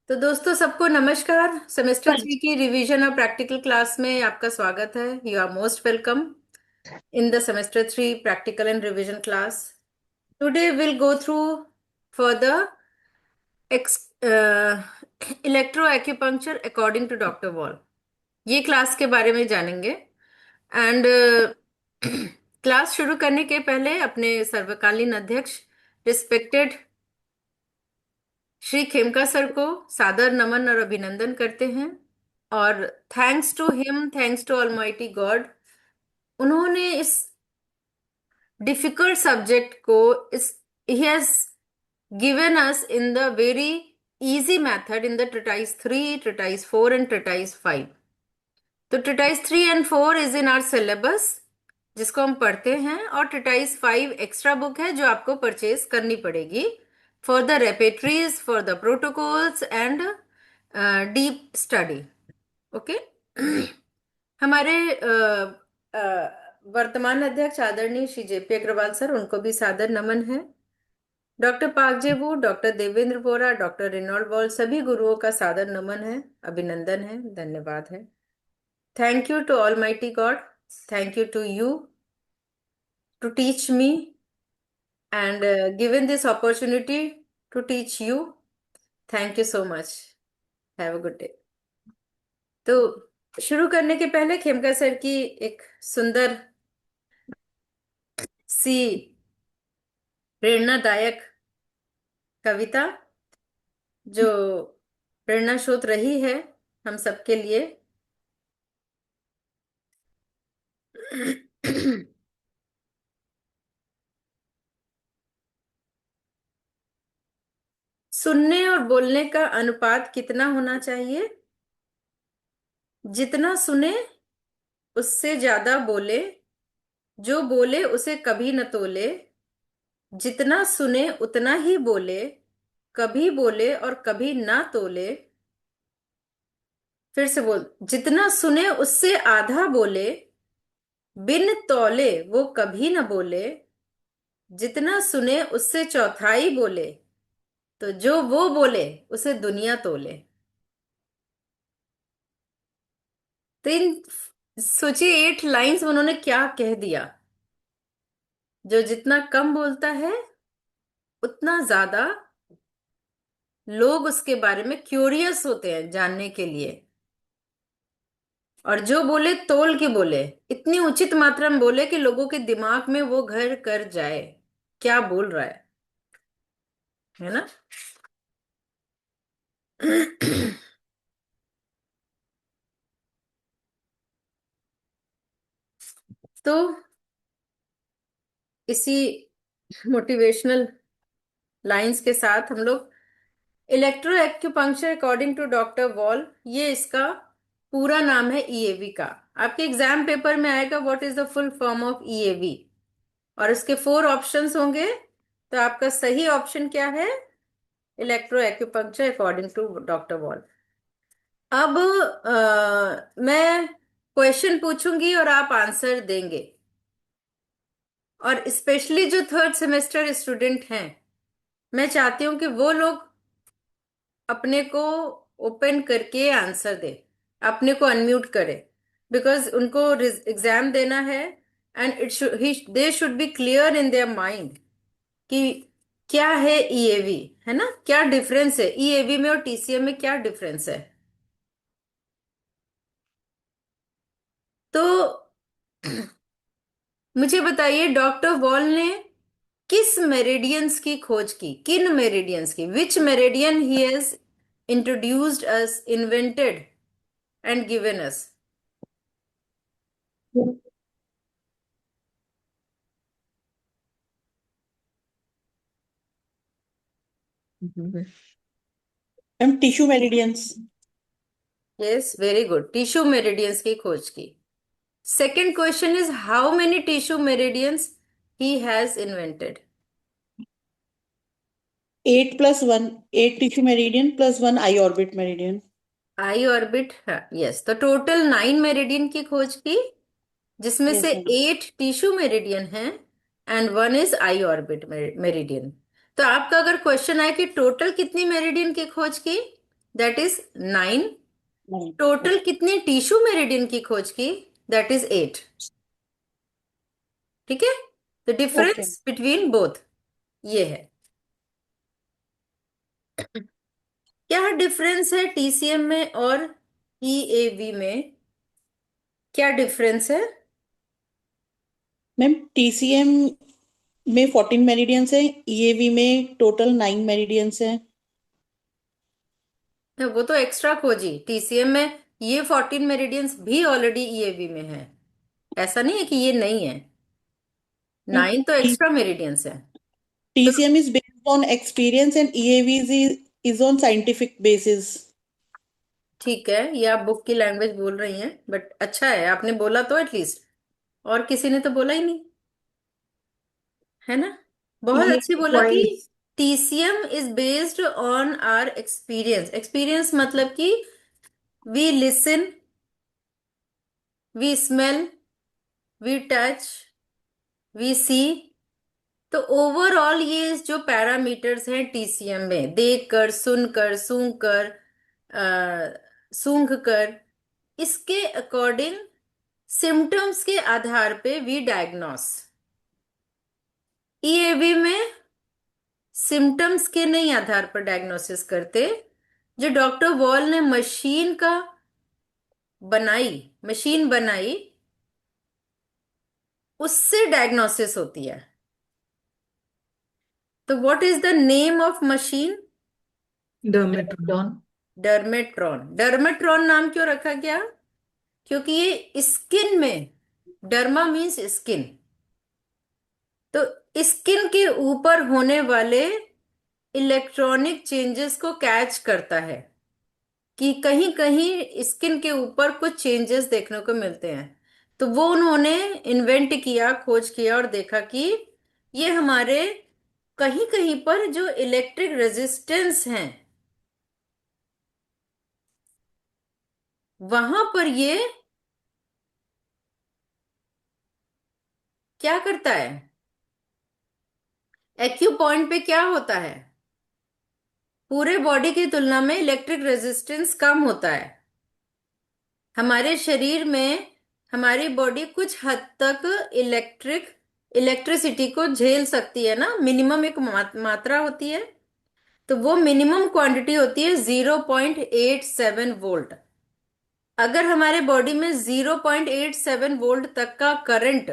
तो दोस्तों सबको नमस्कार। सेमेस्टर पर 3 की रिवीजन और प्रैक्टिकल क्लास में आपका स्वागत है। You are most welcome in the semester 3 practical and revision class. Today will go through further electro acupuncture according to doctor Voll. ये क्लास के बारे में जानेंगे। एंड क्लास शुरू करने के पहले अपने सर्वकालीन अध्यक्ष रिस्पेक्टेड श्री खेमका सर को सादर नमन और अभिनंदन करते हैं। और thanks to him, thanks to almighty God, उन्होंने इस डिफिकल्ट सब्जेक्ट को इस ही has given us in the very easy method in the treatise 3, treatise 4 and treatise 5। तो treatise 3 and 4 is in our syllabus, जिसको हम पढ़ते हैं, और ट्रिटाइज 5 एक्स्ट्रा बुक है जो आपको परचेज करनी पड़ेगी for the repertories, for the protocols and deep study. Okay. हमारे वर्तमान अध्यक्ष आदरणीय श्री जेपी अग्रवाल सर, उनको भी सादर नमन है। डॉक्टर पाक जेवू, डॉक्टर देवेंद्र बोरा, डॉक्टर रेनॉल्ड वॉल, सभी गुरुओं का सादर नमन है, अभिनंदन है, धन्यवाद है। Thank you to almighty God, thank you to you to teach me and given this opportunity to teach you. Thank you so much. Have a good day. तो शुरू करने के पहले खेमका सर की एक सुंदर सी प्रेरणादायक कविता, जो प्रेरणा स्रोत रही है हम सबके लिए। सुनने और बोलने का अनुपात कितना होना चाहिए? जितना सुने उससे ज्यादा बोले, जो बोले उसे कभी न तोले। जितना सुने उतना ही बोले, कभी बोले और कभी ना तोले। फिर से बोल, जितना सुने उससे आधा बोले, बिन तौले वो कभी न बोले। जितना सुने उससे चौथाई बोले, तो जो वो बोले उसे दुनिया तोले। तो इन सोचिए 8 लाइंस में उन्होंने क्या कह दिया। जो जितना कम बोलता है उतना ज्यादा लोग उसके बारे में क्यूरियस होते हैं जानने के लिए। और जो बोले तोल के बोले, इतनी उचित मात्रा में बोले कि लोगों के दिमाग में वो घर कर जाए क्या बोल रहा है ना। तो इसी मोटिवेशनल लाइंस के साथ हम लोग electro acupuncture according to doctor Voll, ये इसका पूरा नाम है ईएवी का। आपके एग्जाम पेपर में आएगा what is the full form of EAV, और इसके 4 ऑप्शंस होंगे। तो आपका सही ऑप्शन क्या है? Electro acupuncture according to doctor Voll. अब मैं क्वेश्चन पूछूंगी और आप आंसर देंगे। और स्पेशली जो थर्ड सेमेस्टर स्टूडेंट हैं, मैं चाहती हूं कि वो लोग अपने को ओपन करके आंसर दे, अपने को अनम्यूट करे, बिकॉज उनको एग्जाम देना है। And they should be clear in their mind कि क्या है ईएवी, है ना, क्या डिफरेंस है ईएवी में और टीसीएम में, क्या डिफरेंस है। तो मुझे बताइए, डॉक्टर वॉल ने किस मेरिडियंस की खोज की, किन मेरिडियंस की, which meridian he has introduced us, invented and given us. Ma'am tissue meridians. Yes, very good, tissue meridians की खोज की। Second question is how many tissue meridians he has invented? 8+1, 8 tissue meridian +1 eye orbit meridian. Eye orbit, yes. तो total 9 meridian की खोज की, जिसमें yes से ma'am. 8 tissue meridian है and 1 is eye orbit meridian. तो आपका अगर क्वेश्चन आए कि टोटल कितनी मेरिडियन की खोज की, that is 9। Nine. Total Okay. कितने टिश्यू मेरिडियन की खोज की? That is 8। ठीक है, the Okay. Difference between both ये है। क्या डिफरेंस है टीसीएम में और ईएवी में? क्या डिफरेंस है? मैम टीसीएम में 14 मेरिडियंस है, ईएवी में टोटल 9 मेरिडियंस है। वो तो एक्स्ट्रा खोजी टीसीएम में। ये 14 मेरिडियंस भी ऑलरेडी ईएवी में है, ऐसा नहीं है कि ये नहीं है। मैम 9 तो एक्स्ट्रा मेरिडियंस है। तो TCM is based on experience and EAV is on scientific basis. ठीक है, ये आप बुक की लैंग्वेज बोल रही हैं, बट अच्छा है आपने बोला तो एटलीस्ट। और किसी ने तो बोला ही नहीं, है ना? बहुत ये अच्छी बोला कि point TCM is based on our experience. Experience मतलब कि we listen, we smell, we touch, we see. तो ओवरऑल ये जो पैरामीटर्स हैं टीसीएम में, देख कर, सुनकर, सूंघ कर, सूंघ कर, इसके अकॉर्डिंग सिम्टम्स के आधार पे वी डायग्नोस। ईएवी में सिम्टम्स के नहीं आधार पर डायग्नोसिस करते। जो डॉक्टर वॉल ने बनाई मशीन बनाई, उससे डायग्नोसिस होती है। तो what is the name of machine? Dermatrodon. Dermatron. Dermatron नाम क्यों रखा गया? क्योंकि ये स्किन में, डर्मा मीन्स स्किन, तो स्किन के ऊपर होने वाले इलेक्ट्रॉनिक चेंजेस को कैच करता है कि कहीं कहीं स्किन के ऊपर कुछ चेंजेस देखने को मिलते हैं। तो वो उन्होंने इन्वेंट किया, खोज किया और देखा कि ये हमारे कहीं कहीं पर जो इलेक्ट्रिक रेजिस्टेंस हैं, वहां पर ये क्या करता है? एक्यू पॉइंट पे क्या होता है? पूरे बॉडी की तुलना में इलेक्ट्रिक रेजिस्टेंस कम होता है। हमारे शरीर में हमारी बॉडी कुछ हद तक इलेक्ट्रिसिटी को झेल सकती है ना, मिनिमम एक मात्रा होती है। तो वो मिनिमम क्वांटिटी होती है 0.87 वोल्ट। अगर हमारे बॉडी में 0.87 वोल्ट तक का करंट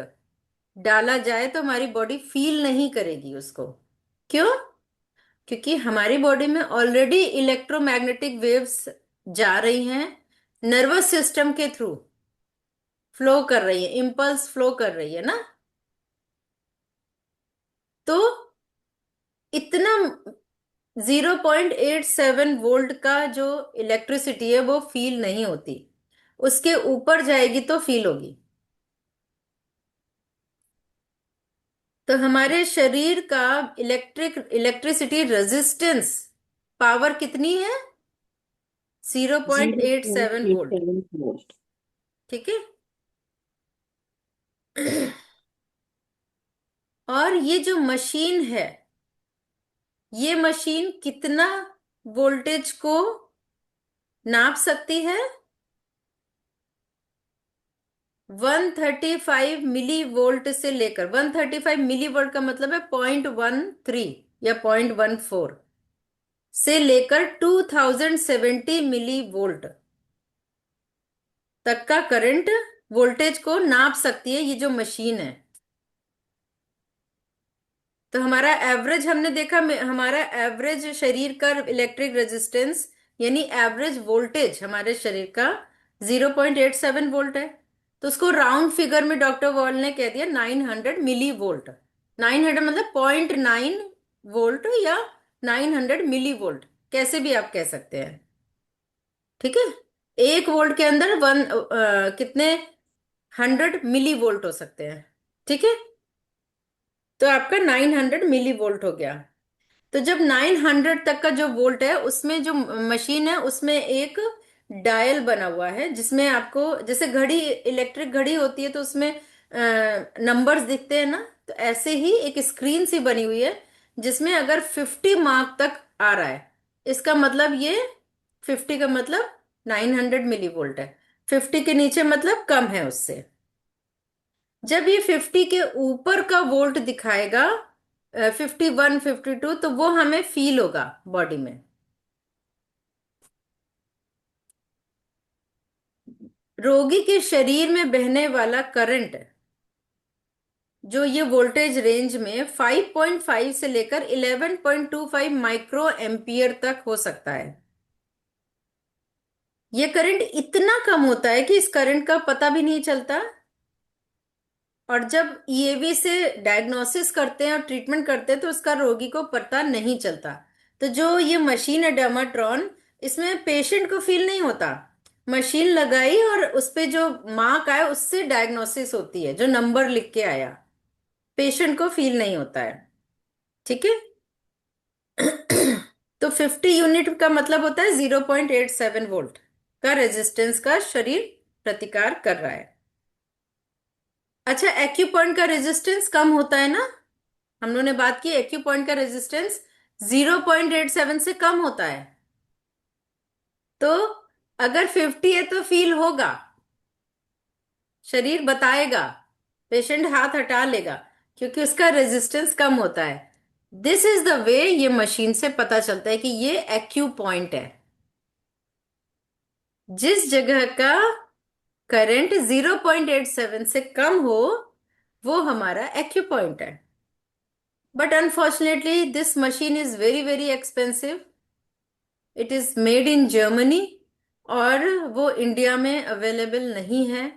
डाला जाए तो हमारी बॉडी फील नहीं करेगी उसको। क्यों? क्योंकि हमारी बॉडी में ऑलरेडी इलेक्ट्रोमैग्नेटिक वेव्स जा रही हैं, नर्वस सिस्टम के थ्रू फ्लो कर रही है, इम्पल्स फ्लो कर रही है ना। तो इतना 0.87 वोल्ट का जो इलेक्ट्रिसिटी है वो फील नहीं होती, उसके ऊपर जाएगी तो फील होगी। तो हमारे शरीर का इलेक्ट्रिसिटी रेजिस्टेंस पावर कितनी है? 0.87 वोल्ट। 0.87 वोल्ट। ठीक है। और ये जो मशीन है, ये मशीन कितना वोल्टेज को नाप सकती है? 135 मिली वोल्ट से लेकर, 135 मिली वोल्ट का मतलब है 0.13 या 0.14, से लेकर 2070 मिली वोल्ट तक का करंट, वोल्टेज को नाप सकती है ये जो मशीन है। तो हमारा एवरेज हमने देखा, हमारा एवरेज शरीर का इलेक्ट्रिक रेजिस्टेंस यानी एवरेज वोल्टेज हमारे शरीर का 0.87 वोल्ट है। तो उसको राउंड फिगर में डॉक्टर वॉल ने कह दिया 900 मिली वोल्ट। 900 मतलब 0.9 वोल्ट या 900 मिली वोल्ट, कैसे भी आप कह सकते हैं। ठीक है, 1 वोल्ट के अंदर कितने 100 मिली वोल्ट हो सकते हैं। ठीक है, तो आपका 900 मिली वोल्ट हो गया। तो जब 900 तक का जो वोल्ट है, उसमें जो मशीन है उसमें एक डायल बना हुआ है, जिसमें आपको जैसे घड़ी, इलेक्ट्रिक घड़ी होती है तो उसमें नंबर्स दिखते हैं ना, तो ऐसे ही एक स्क्रीन सी बनी हुई है जिसमें अगर 50 मार्क तक आ रहा है, इसका मतलब ये 50 का मतलब 900 मिली वोल्ट है, 50 के नीचे मतलब कम है उससे। जब ये 50 के ऊपर का वोल्ट दिखाएगा, 51, 52, तो वो हमें फील होगा बॉडी में। रोगी के शरीर में बहने वाला करंट, जो ये वोल्टेज रेंज में 5.5 से लेकर 11.25 माइक्रो एम्पियर तक हो सकता है। ये करंट इतना कम होता है कि इस करंट का पता भी नहीं चलता, और जब ईएवी से डायग्नोसिस करते हैं और ट्रीटमेंट करते हैं तो उसका रोगी को पता नहीं चलता। तो जो ये मशीन है डर्माट्रॉन, इसमें पेशेंट को फील नहीं होता। मशीन लगाई और उस पे जो मार्क आया उससे डायग्नोसिस होती है, जो नंबर लिख के आया, पेशेंट को फील नहीं होता है। ठीक है। तो 50 यूनिट का मतलब होता है 0.87 वोल्ट का रेजिस्टेंस का शरीर प्रतिकार कर रहा है। अच्छा, एक्यूपॉइंट का रेजिस्टेंस कम होता है ना, हम लोगों ने बात की एक्यूपॉइंट का रेजिस्टेंस 0.87 से कम होता है। तो अगर 50 है तो फील होगा, शरीर बताएगा, पेशेंट हाथ हटा लेगा, क्योंकि उसका रेजिस्टेंस कम होता है। दिस इज द वे ये मशीन से पता चलता है कि ये एक्यू पॉइंट है। जिस जगह का करंट 0.87 से कम हो वो हमारा एक्यू पॉइंट है। But unfortunately this machine is very very expensive. It is made in Germany और वो इंडिया में अवेलेबल नहीं है।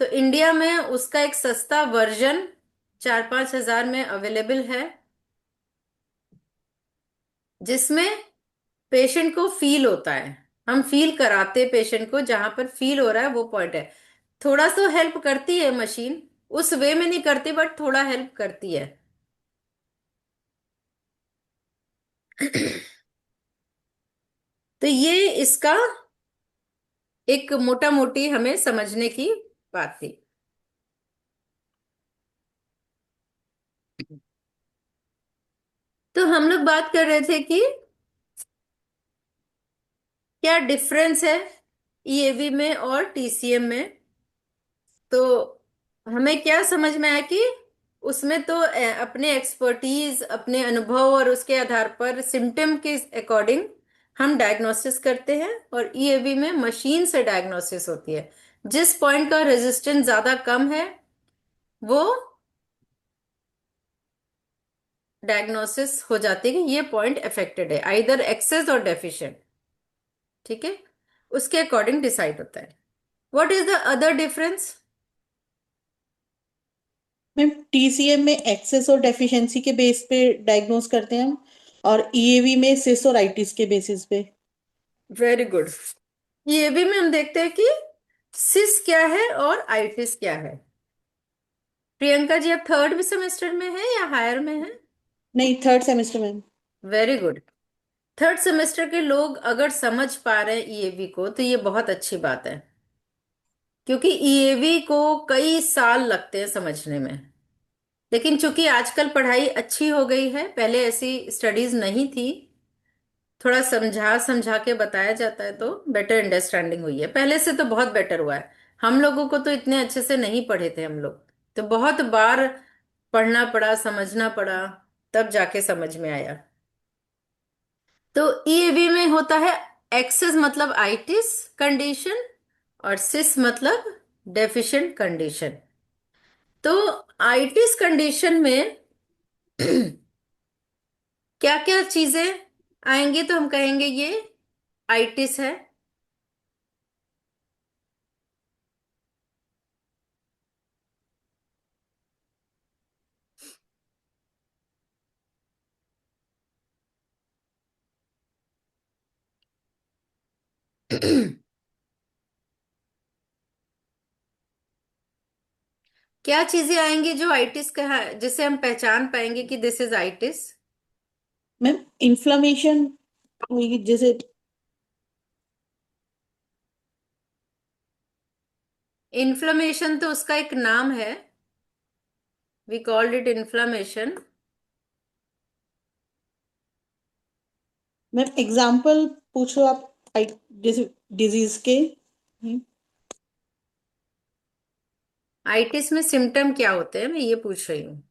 तो इंडिया में उसका एक सस्ता वर्जन 4-5 हजार में अवेलेबल है, जिसमें पेशेंट को फील होता है। हम फील कराते पेशेंट को, जहां पर फील हो रहा है वो पॉइंट है। थोड़ा सा हेल्प करती है मशीन, उस वे में नहीं करती बट थोड़ा हेल्प करती है। तो ये इसका एक मोटा मोटी हमें समझने की बात थी। तो हम लोग बात कर रहे थे कि क्या डिफरेंस है ईएवी में और टीसीएम में। तो हमें क्या समझ में आया कि उसमें तो अपने एक्सपर्टीज, अपने अनुभव और उसके आधार पर सिम्टम के अकॉर्डिंग हम डायग्नोसिस करते हैं, और ईएवी में मशीन से डायग्नोसिस होती है। जिस पॉइंट का रेजिस्टेंस ज्यादा कम है वो डायग्नोसिस हो जाती है कि ये पॉइंट अफेक्टेड है, आइदर एक्सेस और डेफिशिएंट। ठीक है, उसके अकॉर्डिंग डिसाइड होता है। What is the other difference? Ma'am TCM में एक्सेस और डेफिशिएंसी के बेस पे डायग्नोस करते हैं हम, और ईएवी में सिस और आइटिस के बेसिस पे। Very good. ये भी में हम देखते हैं कि सिस क्या है और आइटिस क्या है। प्रियंका जी, आप थर्ड सेमेस्टर में है या हायर में है? नहीं, थर्ड सेमेस्टर में। Very good. थर्ड सेमेस्टर के लोग अगर समझ पा रहे हैं ईएवी को तो ये बहुत अच्छी बात है, क्योंकि ईएवी को कई साल लगते हैं समझने में। लेकिन चूंकि आजकल पढ़ाई अच्छी हो गई है, पहले ऐसी स्टडीज नहीं थी, थोड़ा समझा समझा के बताया जाता है तो बेटर अंडरस्टैंडिंग हुई है। पहले से तो बहुत बेटर हुआ है। हम लोगों को तो इतने अच्छे से नहीं पढ़े थे हम लोग, तो बहुत बार पढ़ना पड़ा, समझना पड़ा, तब जाके समझ में आया। तो ईएवी में होता है एक्सेस मतलब आइटिस कंडीशन, और सिस मतलब डेफिशिएंट कंडीशन। तो आइटिस कंडीशन में क्या क्या चीजें आएंगी तो हम कहेंगे ये आइटिस है। क्या चीजें आएंगी जो आइटिस का, जिसे हम पहचान पाएंगे कि this is itis? Ma'am inflammation हुई जैसे। इन्फ्लेमेशन तो उसका एक नाम है, we called it inflammation. Ma'am example पूछो आप। डिजीज के। आइटिस में सिम्टम क्या होते हैं, मैं ये पूछ रही हूँ।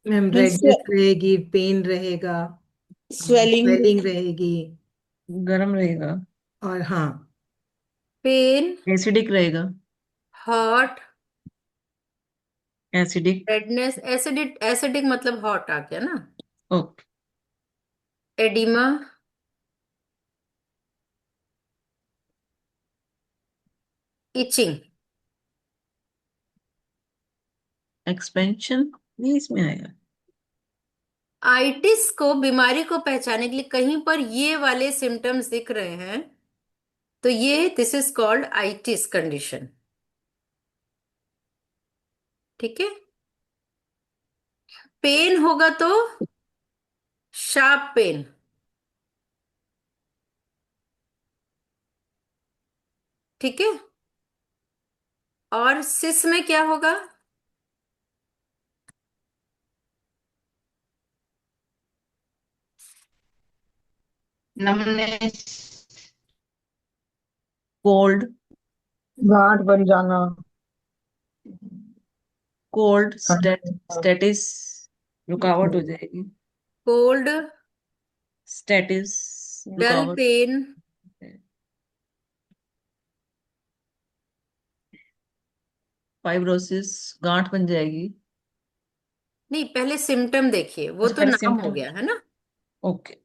मैम मीन्स रेडनेस रहेगी, पेन रहेगा, स्वेलिंग। स्वेलिंग रहेगी, गरम रहेगा, और हाँ, पेन, एसिडिक रहेगा, hot, acidic. Redness, acidic, acidic मतलब हॉट आ गया ना। ओके। Oedema, etching. एक्सपेंशन भी इसमें आएगा। आइटिस को, बीमारी को पहचानने के लिए कहीं पर ये वाले सिम्टम्स दिख रहे हैं तो ये this is called itis condition. ठीक है। पेन होगा तो शार्प पेन। ठीक है। और सिस में क्या होगा? नमनेस, कोल्ड, गांठ बन जाना, कोल्ड, ठंडा, स्टेटिस, रुकावट हो जाएगी, कोल्ड, स्टेटिस, डल रुकावट, पेन, फाइब्रोसिस, गांठ बन जाएगी। नहीं पहले सिम्टम देखिए, वो अच्छा, तो पहले नाम हो सिम्टम। गया है ना। ओके।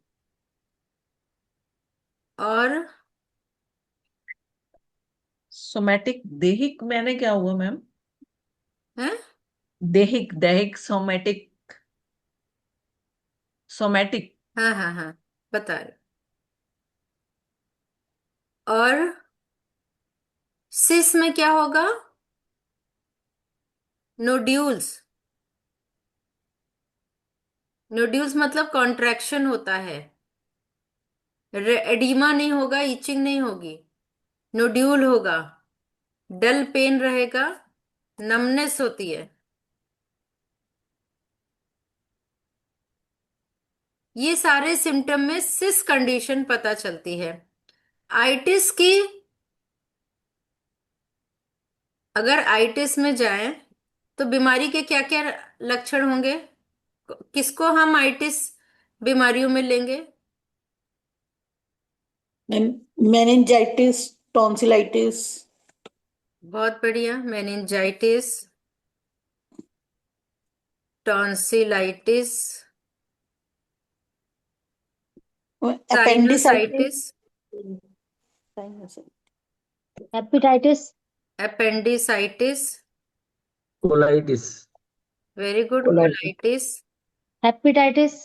और सोमैटिक, देहिक मैंने क्या हुआ मैम? है। देहिक, दैहिक, सोमैटिक, सोमैटिक। हाँ हाँ हाँ, बता रहे। और सिस में क्या होगा? नोड्यूल्स। नोड्यूल्स मतलब कॉन्ट्रैक्शन होता है। एडिमा नहीं होगा, इचिंग नहीं होगी, नोड्यूल होगा, डल पेन रहेगा, नमनेस होती है। ये सारे सिम्टम में सिस कंडीशन पता चलती है। आइटिस की, अगर आइटिस में जाएं तो बीमारी के क्या क्या लक्षण होंगे? किसको हम आइटिस बीमारियों में लेंगे? मेनिंजाइटिस, टॉन्सिलाइटिस, बहुत बढ़िया, meningitis, tonsillitis, appendicitis, sinusitis, hepatitis. Appendicitis, colitis. Very good, colitis, colitis hepatitis.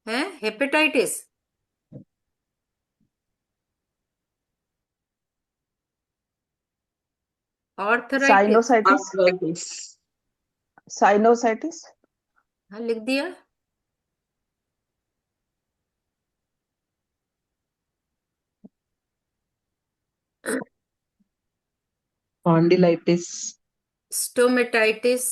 है, hepatitis, arthritis. Sinusitis. Arthritis, sinusitis. हाँ लिख दिया। Spondylitis, stomatitis,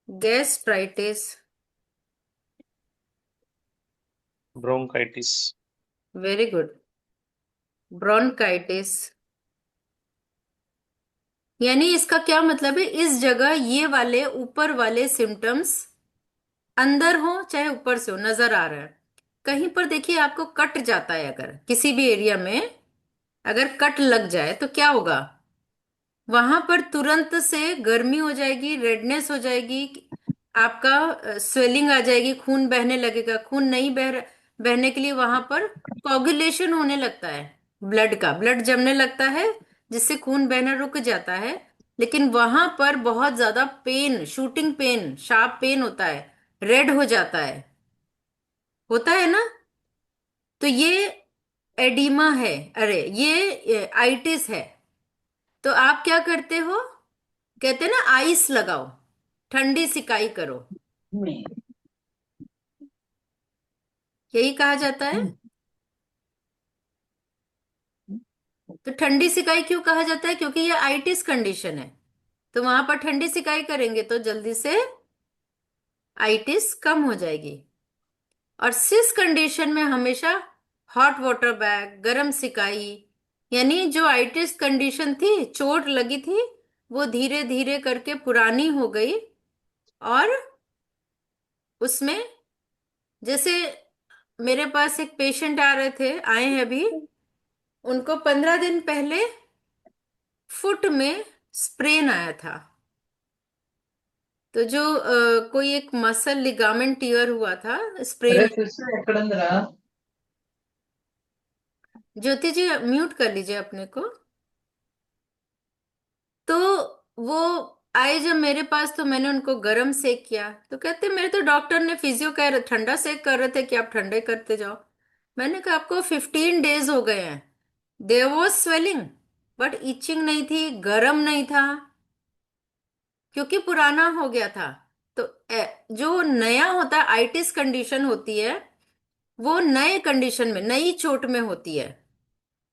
gastritis, bronchitis. Very good, bronchitis. यानी इसका क्या मतलब है, इस जगह ये वाले ऊपर वाले सिम्टम्स अंदर हो चाहे ऊपर से हो नजर आ रहा है। कहीं पर देखिए आपको कट जाता है, अगर किसी भी एरिया में अगर कट लग जाए तो क्या होगा? वहां पर तुरंत से गर्मी हो जाएगी, रेडनेस हो जाएगी, आपका स्वेलिंग आ जाएगी, खून बहने लगेगा। खून नहीं बहने के लिए वहां पर कोगुलेशन होने लगता है, ब्लड जमने लगता है, जिससे खून बहना रुक जाता है। लेकिन वहां पर बहुत ज्यादा pain, shooting pain, sharp pain होता है, रेड हो जाता है, होता है ना। तो ये एडिमा है, अरे ये आइटिस है। तो आप क्या करते हो? कहते हैं ना आइस लगाओ, ठंडी सिकाई करो, यही कहा जाता है। तो ठंडी सिकाई क्यों कहा जाता है? क्योंकि ये आइटिस कंडीशन है। तो वहां पर ठंडी सिकाई करेंगे तो जल्दी से आइटिस कम हो जाएगी। और सिस कंडीशन में हमेशा हॉट वाटर बैग, गरम सिकाई, यानी जो आइटिस कंडीशन थी, चोट लगी थी, वो धीरे धीरे करके पुरानी हो गई। और उसमें जैसे मेरे पास एक पेशेंट आ रहे थे, आए हैं अभी, उनको 15 दिन पहले फुट में स्प्रेन आया था। तो जो कोई एक मसल लिगामेंट टीयर हुआ था, अरे स्प्रेन। फिर से ఎక్కడుందిరా ज्योति जी म्यूट कर लीजिए अपने को। तो वो आए जब मेरे पास, तो मैंने उनको गरम सेक किया, तो कहते मेरे तो डॉक्टर ने, फिजियो कह रहे ठंडा सेक कर रहे थे कि आप ठंडे करते जाओ। मैंने कहा आपको 15 डेज हो गए हैं, there was swelling but itching नहीं थी, गरम नहीं था, क्योंकि पुराना हो गया था। तो जो नया होता है, आइटिस कंडीशन होती है, वो नए कंडीशन में, नई चोट में होती है।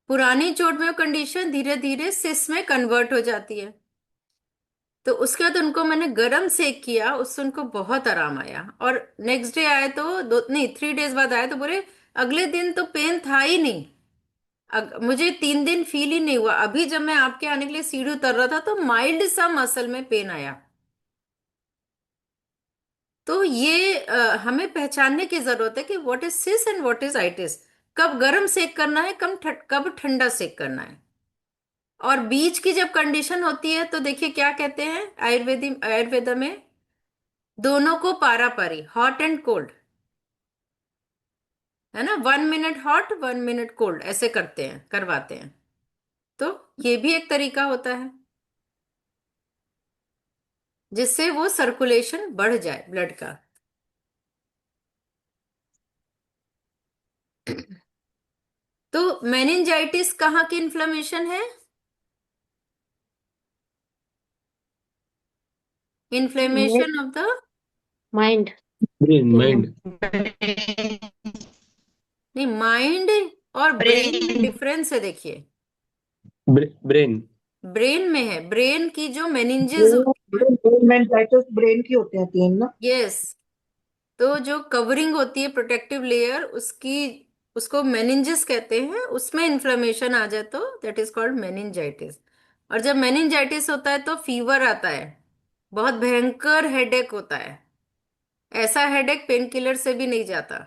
पुरानी चोट में वो कंडीशन धीरे धीरे सिस में कन्वर्ट हो जाती है। तो उसके बाद उनको मैंने गरम सेक किया, उससे उनको बहुत आराम आया। और नेक्स्ट डे आए तो, दो नहीं 3 डेज बाद आए तो बोले अगले दिन तो पेन था ही नहीं, मुझे 3 दिन फील ही नहीं हुआ। अभी जब मैं आपके आने के लिए सीढ़ी उतर रहा था तो माइल्ड सा मसल में पेन आया। तो ये हमें पहचानने की जरूरत है कि what is cis and what is itis. कब गर्म सेक करना है, कब ठंडा सेक करना है। और बीच की जब कंडीशन होती है तो देखिए क्या कहते हैं आयुर्वेद में, दोनों को पारा पारी, हॉट एंड कोल्ड, है ना, 1 मिनट हॉट 1 मिनट कोल्ड, ऐसे करते हैं, करवाते हैं। तो ये भी एक तरीका होता है जिससे वो सर्कुलेशन बढ़ जाए ब्लड का। तो मेनिंजाइटिस कहाँ की इन्फ्लेमेशन है? Inflammation of the, mind, Mind. नहीं, माइंड और ब्रेन में ब्रेन डिफरेंस है, देखिए। Brain. ब्रेन में है, ब्रेन की जो मेनिंजेस होती है। मेनिंजाइटिस ब्रेन की होते हैं तीन ना। यस। तो जो कवरिंग होती है, प्रोटेक्टिव लेयर, उसकी, उसको मेनिंजेस कहते हैं। उसमें इन्फ्लेमेशन आ जाए तो दैट इज कॉल्ड मेनिंजाइटिस। और जब मेनिंजाइटिस होता है तो फीवर आता है, बहुत भयंकर हेडेक होता है। ऐसा हेडेक पेन किलर से भी नहीं जाता।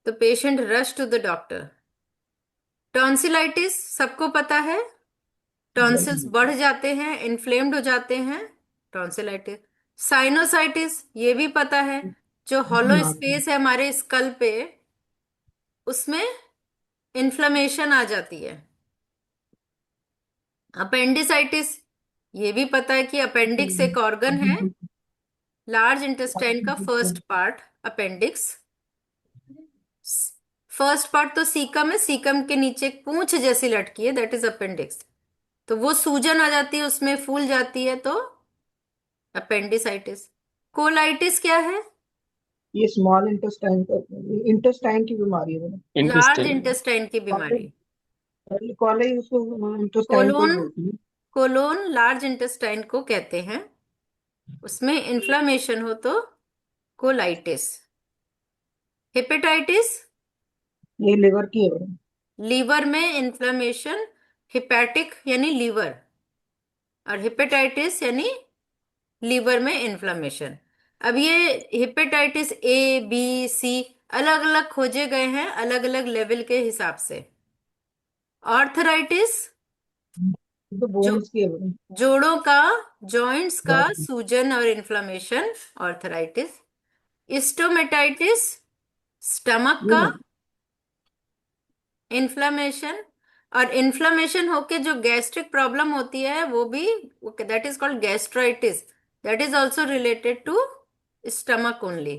तो patient rush to the doctor. Tonsillitis सबको पता है, टॉन्सिल्स बढ़ जाते हैं, इन्फ्लेम्ड हो जाते हैं, टॉन्सिलाइटिस। साइनोसाइटिस ये भी पता है, जो हॉलो स्पेस है हमारे स्कल पे, उसमें इन्फ्लेमेशन आ जाती है। अपेंडिसाइटिस ये भी पता है कि अपेंडिक्स एक ऑर्गन है, लार्ज इंटेस्टाइन का first part, appendix. First part तो सीकम है, सीकम के नीचे एक पूंछ जैसी लटकी है, दैट इज अपेंडिक्स। तो वो सूजन आ जाती है, उसमें फूल जाती है, तो अपेंडिसाइटिस। कोलाइटिस क्या है? ये स्मॉल इंटेस्टाइन की बीमारी है। Large Intestine. इंटेस्टाइन की बीमारी। कॉलेज उसको इंटेस्टाइन को ही कोलोन, बोलती है। कोलोन लार्ज इंटेस्टाइन को कहते हैं। उसमें इन्फ्लामेशन हो तो कोलाइटिस। हेपेटाइटिस, ये लिवर की है। लीवर में इन्फ्लामेशन, हिपैटिक यानी लीवर, और हेपेटाइटिस यानी लीवर में इन्फ्लामेशन। अब ये हेपेटाइटिस A B C अलग अलग खोजे गए हैं, अलग अलग लेवल के हिसाब से। आर्थराइटिस, ये तो जो बोन्स की है। जोड़ों का, जॉइंट्स का सूजन और इन्फ्लामेशन, आर्थराइटिस। स्टोमेटाइटिस, स्टमक ये का ना इन्फ्लामेशन। और इन्फ्लामेशन होके जो गैस्ट्रिक प्रॉब्लम होती है वो भी, that is called gastritis, that is also related to stomach only.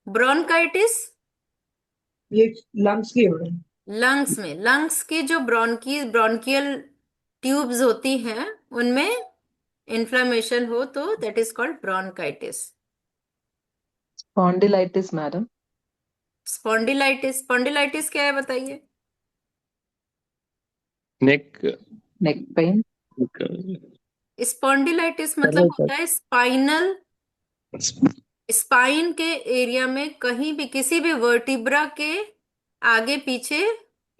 Bronchitis, ये लंग्स की है। लंग्स में, लंग्स की जो ब्रोंकियल ट्यूब्स होती हैं, उनमें इन्फ्लामेशन हो तो that is called bronchitis. Spondylitis madam. Spondylitis, spondylitis क्या है बताइए? Neck. Neck pain. स्पॉन्डिलाइटिस मतलब Tunnel, sir. होता है स्पाइनल स्पाइन के एरिया में कहीं भी किसी भी वर्टिब्रा के आगे पीछे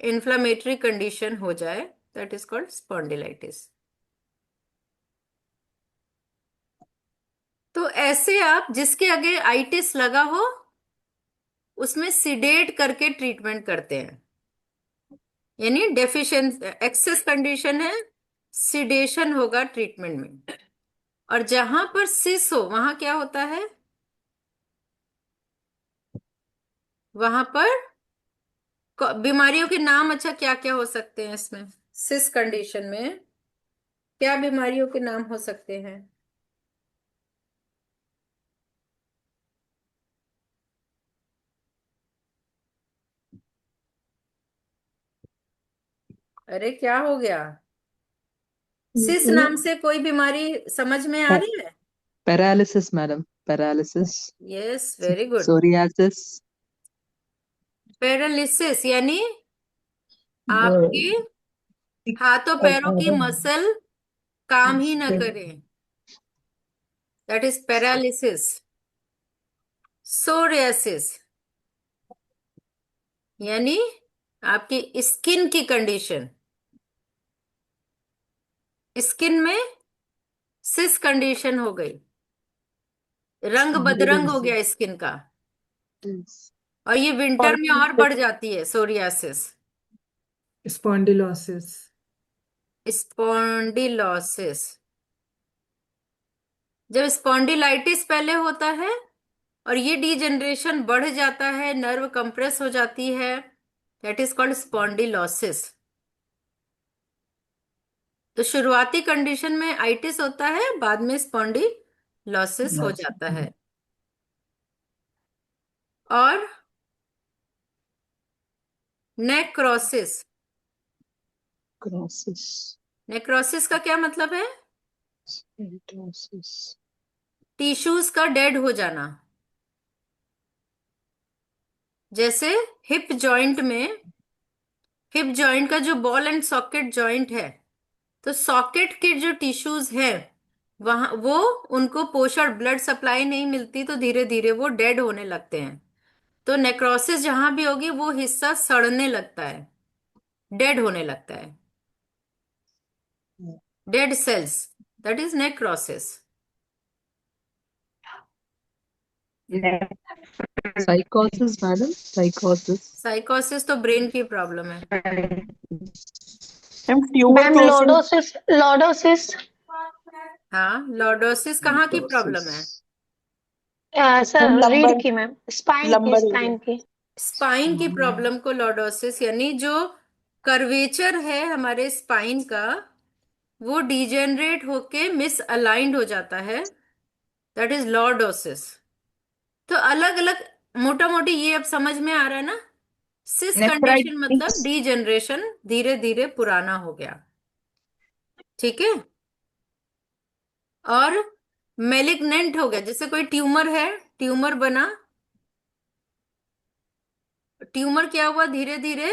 इन्फ्लामेटरी कंडीशन हो जाए, दैट इज कॉल्ड स्पॉन्डिलाइटिस। तो ऐसे आप जिसके आगे आइटिस लगा हो उसमें सिडेट करके ट्रीटमेंट करते हैं, यानी डेफिशिएंसी एक्सेस कंडीशन है, सिडेशन होगा ट्रीटमेंट में। और जहां पर सिस हो वहां क्या होता है, वहां पर बीमारियों के नाम अच्छा क्या क्या हो सकते हैं इसमें, सिस कंडीशन में क्या बीमारियों के नाम हो सकते हैं? अरे क्या हो गया, सिस नाम से कोई बीमारी समझ में आ रही है? Paralysis, madam. Paralysis. Yes, very good. Psoriasis. Paralysis यानी आपके हाथों पैरों की मसल काम ही ना करें, दैट इज पैरालिसिस। सोरियासिस यानी आपकी स्किन की कंडीशन, स्किन में सिस कंडीशन हो गई, रंग बदरंग हो गया स्किन का। और ये विंटर में और बढ़ जाती है सोरियासिस। स्पॉन्डिलोसिस। स्पॉन्डिलोसिस, जब स्पॉन्डिलाइटिस पहले होता है और ये डीजनरेशन बढ़ जाता है, नर्व कंप्रेस हो जाती है, दैट इज कॉल्ड स्पॉन्डिलोसिस। तो शुरुआती कंडीशन में आइटिस होता है, बाद में स्पॉन्डिलोसिस हो जाता है। और नेक्रोसिस, Crosses. नेक्रोसिस का क्या मतलब है? Scoliosis. टिश्यूज का डेड हो जाना। जैसे हिप जॉइंट में, हिप जॉइंट का जो बॉल एंड सॉकेट जॉइंट है, तो सॉकेट के जो टिश्यूज है वहां वो उनको पोषण ब्लड सप्लाई नहीं मिलती, तो धीरे धीरे वो डेड होने लगते हैं। तो नेक्रोसिस जहां भी होगी वो हिस्सा सड़ने लगता है, डेड होने लगता है, dead cells, that is necrosis. Psychosis, madam. Psychosis. साइकोसिस तो ब्रेन की प्रॉब्लम है। Ma'am ma'am tuberculosis. Lordosis, lordosis हाँ, लॉर्डोसिस कहाँ की प्रॉब्लम है? सर मैम रीढ़ लंबर, की, मैम स्पाइन की, लंबर एरिया। स्पाइन की। स्पाइन की प्रॉब्लम को लॉर्डोसिस, यानी जो कर्वेचर है हमारे स्पाइन का वो डिजेनरेट होके मिस अलाइंड हो जाता है, दैट इज लॉर्डोसिस। तो अलग अलग, मोटा मोटी ये अब समझ में आ रहा है ना, सिस कंडीशन मतलब नेफ्राइटिस। डीजेनरेशन, धीरे धीरे पुराना हो गया, ठीक है। और मेलिग्नेंट हो गया, जैसे कोई ट्यूमर है, ट्यूमर बना, ट्यूमर क्या हुआ, धीरे धीरे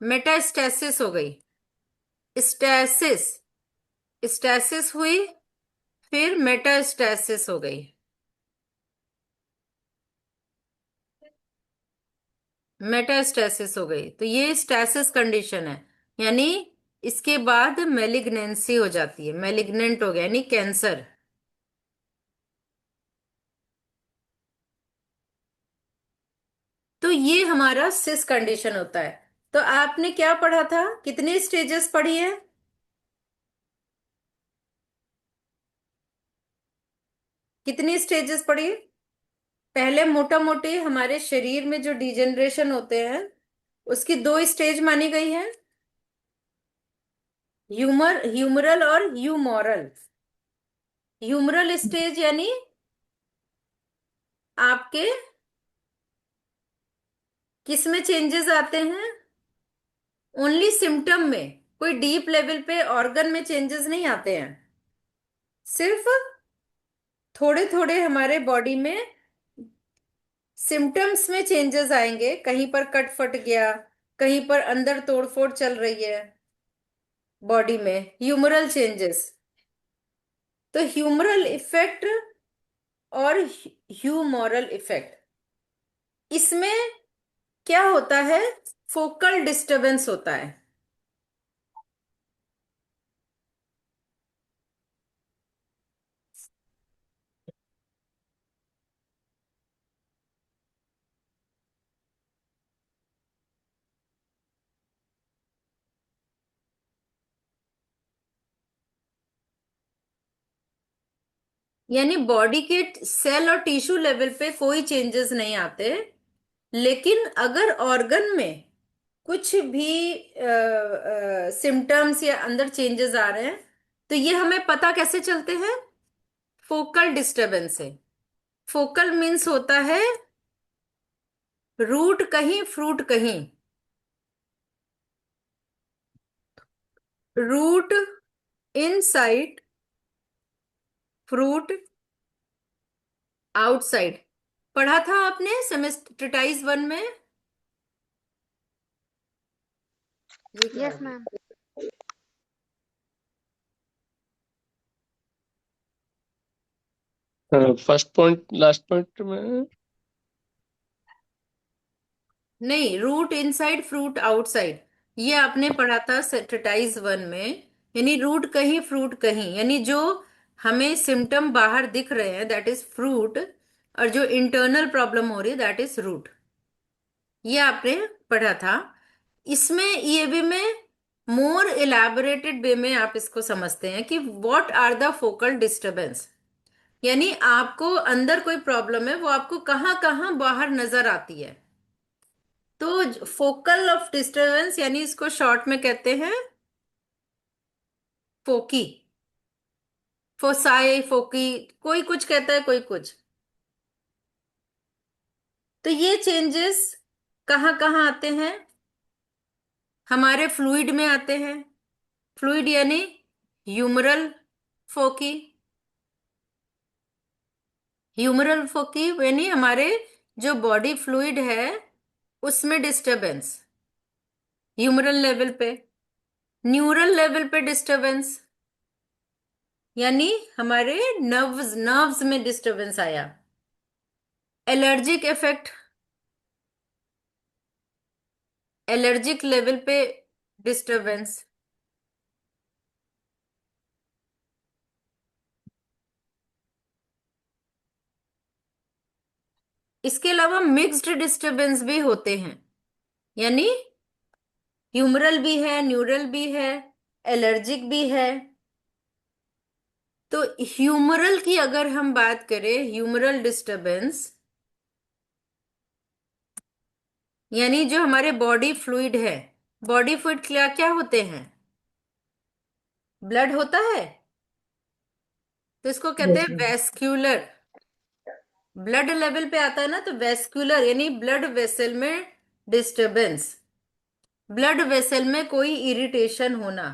मेटास्टेसिस हो गई, स्टेसिस, स्टेसिस हुई, फिर मेटास्टेसिस हो गई, मेटास्टेसिस हो गई। तो ये स्टेसिस कंडीशन है, यानी इसके बाद मेलिग्नेंसी हो जाती है, मेलिग्नेंट हो गया यानी कैंसर। तो ये हमारा सिस कंडीशन होता है। तो आपने क्या पढ़ा था, कितने स्टेजेस पढ़ी है? कितनी स्टेजेस पढ़ी? पहले मोटा मोटी हमारे शरीर में जो डिजेनरेशन होते हैं उसकी दो स्टेज मानी गई है, ह्यूमरल और ह्यूमोरल। ह्यूमरल स्टेज यानी आपके किस में चेंजेस आते हैं, ओनली सिम्टम में, कोई डीप लेवल पे ऑर्गन में चेंजेस नहीं आते हैं, सिर्फ थोड़े थोड़े हमारे बॉडी में सिम्टम्स में चेंजेस आएंगे, कहीं पर कट फट गया, कहीं पर अंदर तोड़फोड़ चल रही है बॉडी में, ह्यूमरल चेंजेस। तो ह्यूमरल इफेक्ट और ह्यूमोरल इफेक्ट। इसमें क्या होता है? फोकल डिस्टरबेंस होता है। यानी बॉडी के सेल और टिश्यू लेवल पे कोई चेंजेस नहीं आते, लेकिन अगर ऑर्गन में कुछ भी सिम्टम्स या अंदर चेंजेस आ रहे हैं, तो ये हमें पता कैसे चलते हैं? फोकल डिस्टरबेंस से। फोकल मीन्स होता है रूट कहीं फ्रूट कहीं। Root inside, fruit outside. पढ़ा था आपने सेमेस्टेटाइज 1 में? ये क्या हो Yes, गया? ma'am. First point last point में नहीं, रूट इनसाइड फ्रूट आउटसाइड, ये आपने पढ़ा था सेटेटाइज 1 में। यानी रूट कहीं फ्रूट कहीं, यानी जो हमें सिम्टम बाहर दिख रहे हैं दैट इज फ्रूट, और जो इंटरनल प्रॉब्लम हो रही है दैट इज रूट। ये आपने पढ़ा था। इसमें ईएवी में मोर इलैबोरेटेड वे में आप इसको समझते हैं कि what are the focal disturbance. यानी आपको अंदर कोई प्रॉब्लम है, वो आपको कहाँ कहाँ बाहर नजर आती है। तो फोकल ऑफ डिस्टरबेंस यानी इसको शॉर्ट में कहते हैं फोकी, फोसाई, फोकी। कोई कुछ कहता है, कोई कुछ। तो ये चेंजेस कहाँ कहाँ आते हैं? हमारे फ्लूइड में आते हैं। फ्लूइड यानी ह्यूमरल फोकी। ह्यूमरल फोकी यानी हमारे जो बॉडी फ्लूइड है उसमें डिस्टरबेंस, ह्यूमरल लेवल पे। न्यूरल लेवल पे डिस्टरबेंस यानी हमारे नर्व्स नर्व्स में डिस्टरबेंस आया। एलर्जिक इफेक्ट, एलर्जिक लेवल पे डिस्टरबेंस। इसके अलावा मिक्स्ड डिस्टरबेंस भी होते हैं, यानी ह्यूमरल भी है, न्यूरल भी है, एलर्जिक भी है। तो ह्यूमरल की अगर हम बात करें, ह्यूमरल डिस्टरबेंस यानी जो हमारे बॉडी फ्लूइड है, बॉडी फ्लूइड क्या क्या होते हैं? ब्लड होता है, तो इसको कहते Yes, हैं ma'am. वेस्क्यूलर। ब्लड लेवल पे आता है ना, तो वेस्क्यूलर यानी ब्लड वेसल में डिस्टरबेंस, ब्लड वेसल में कोई इरिटेशन होना,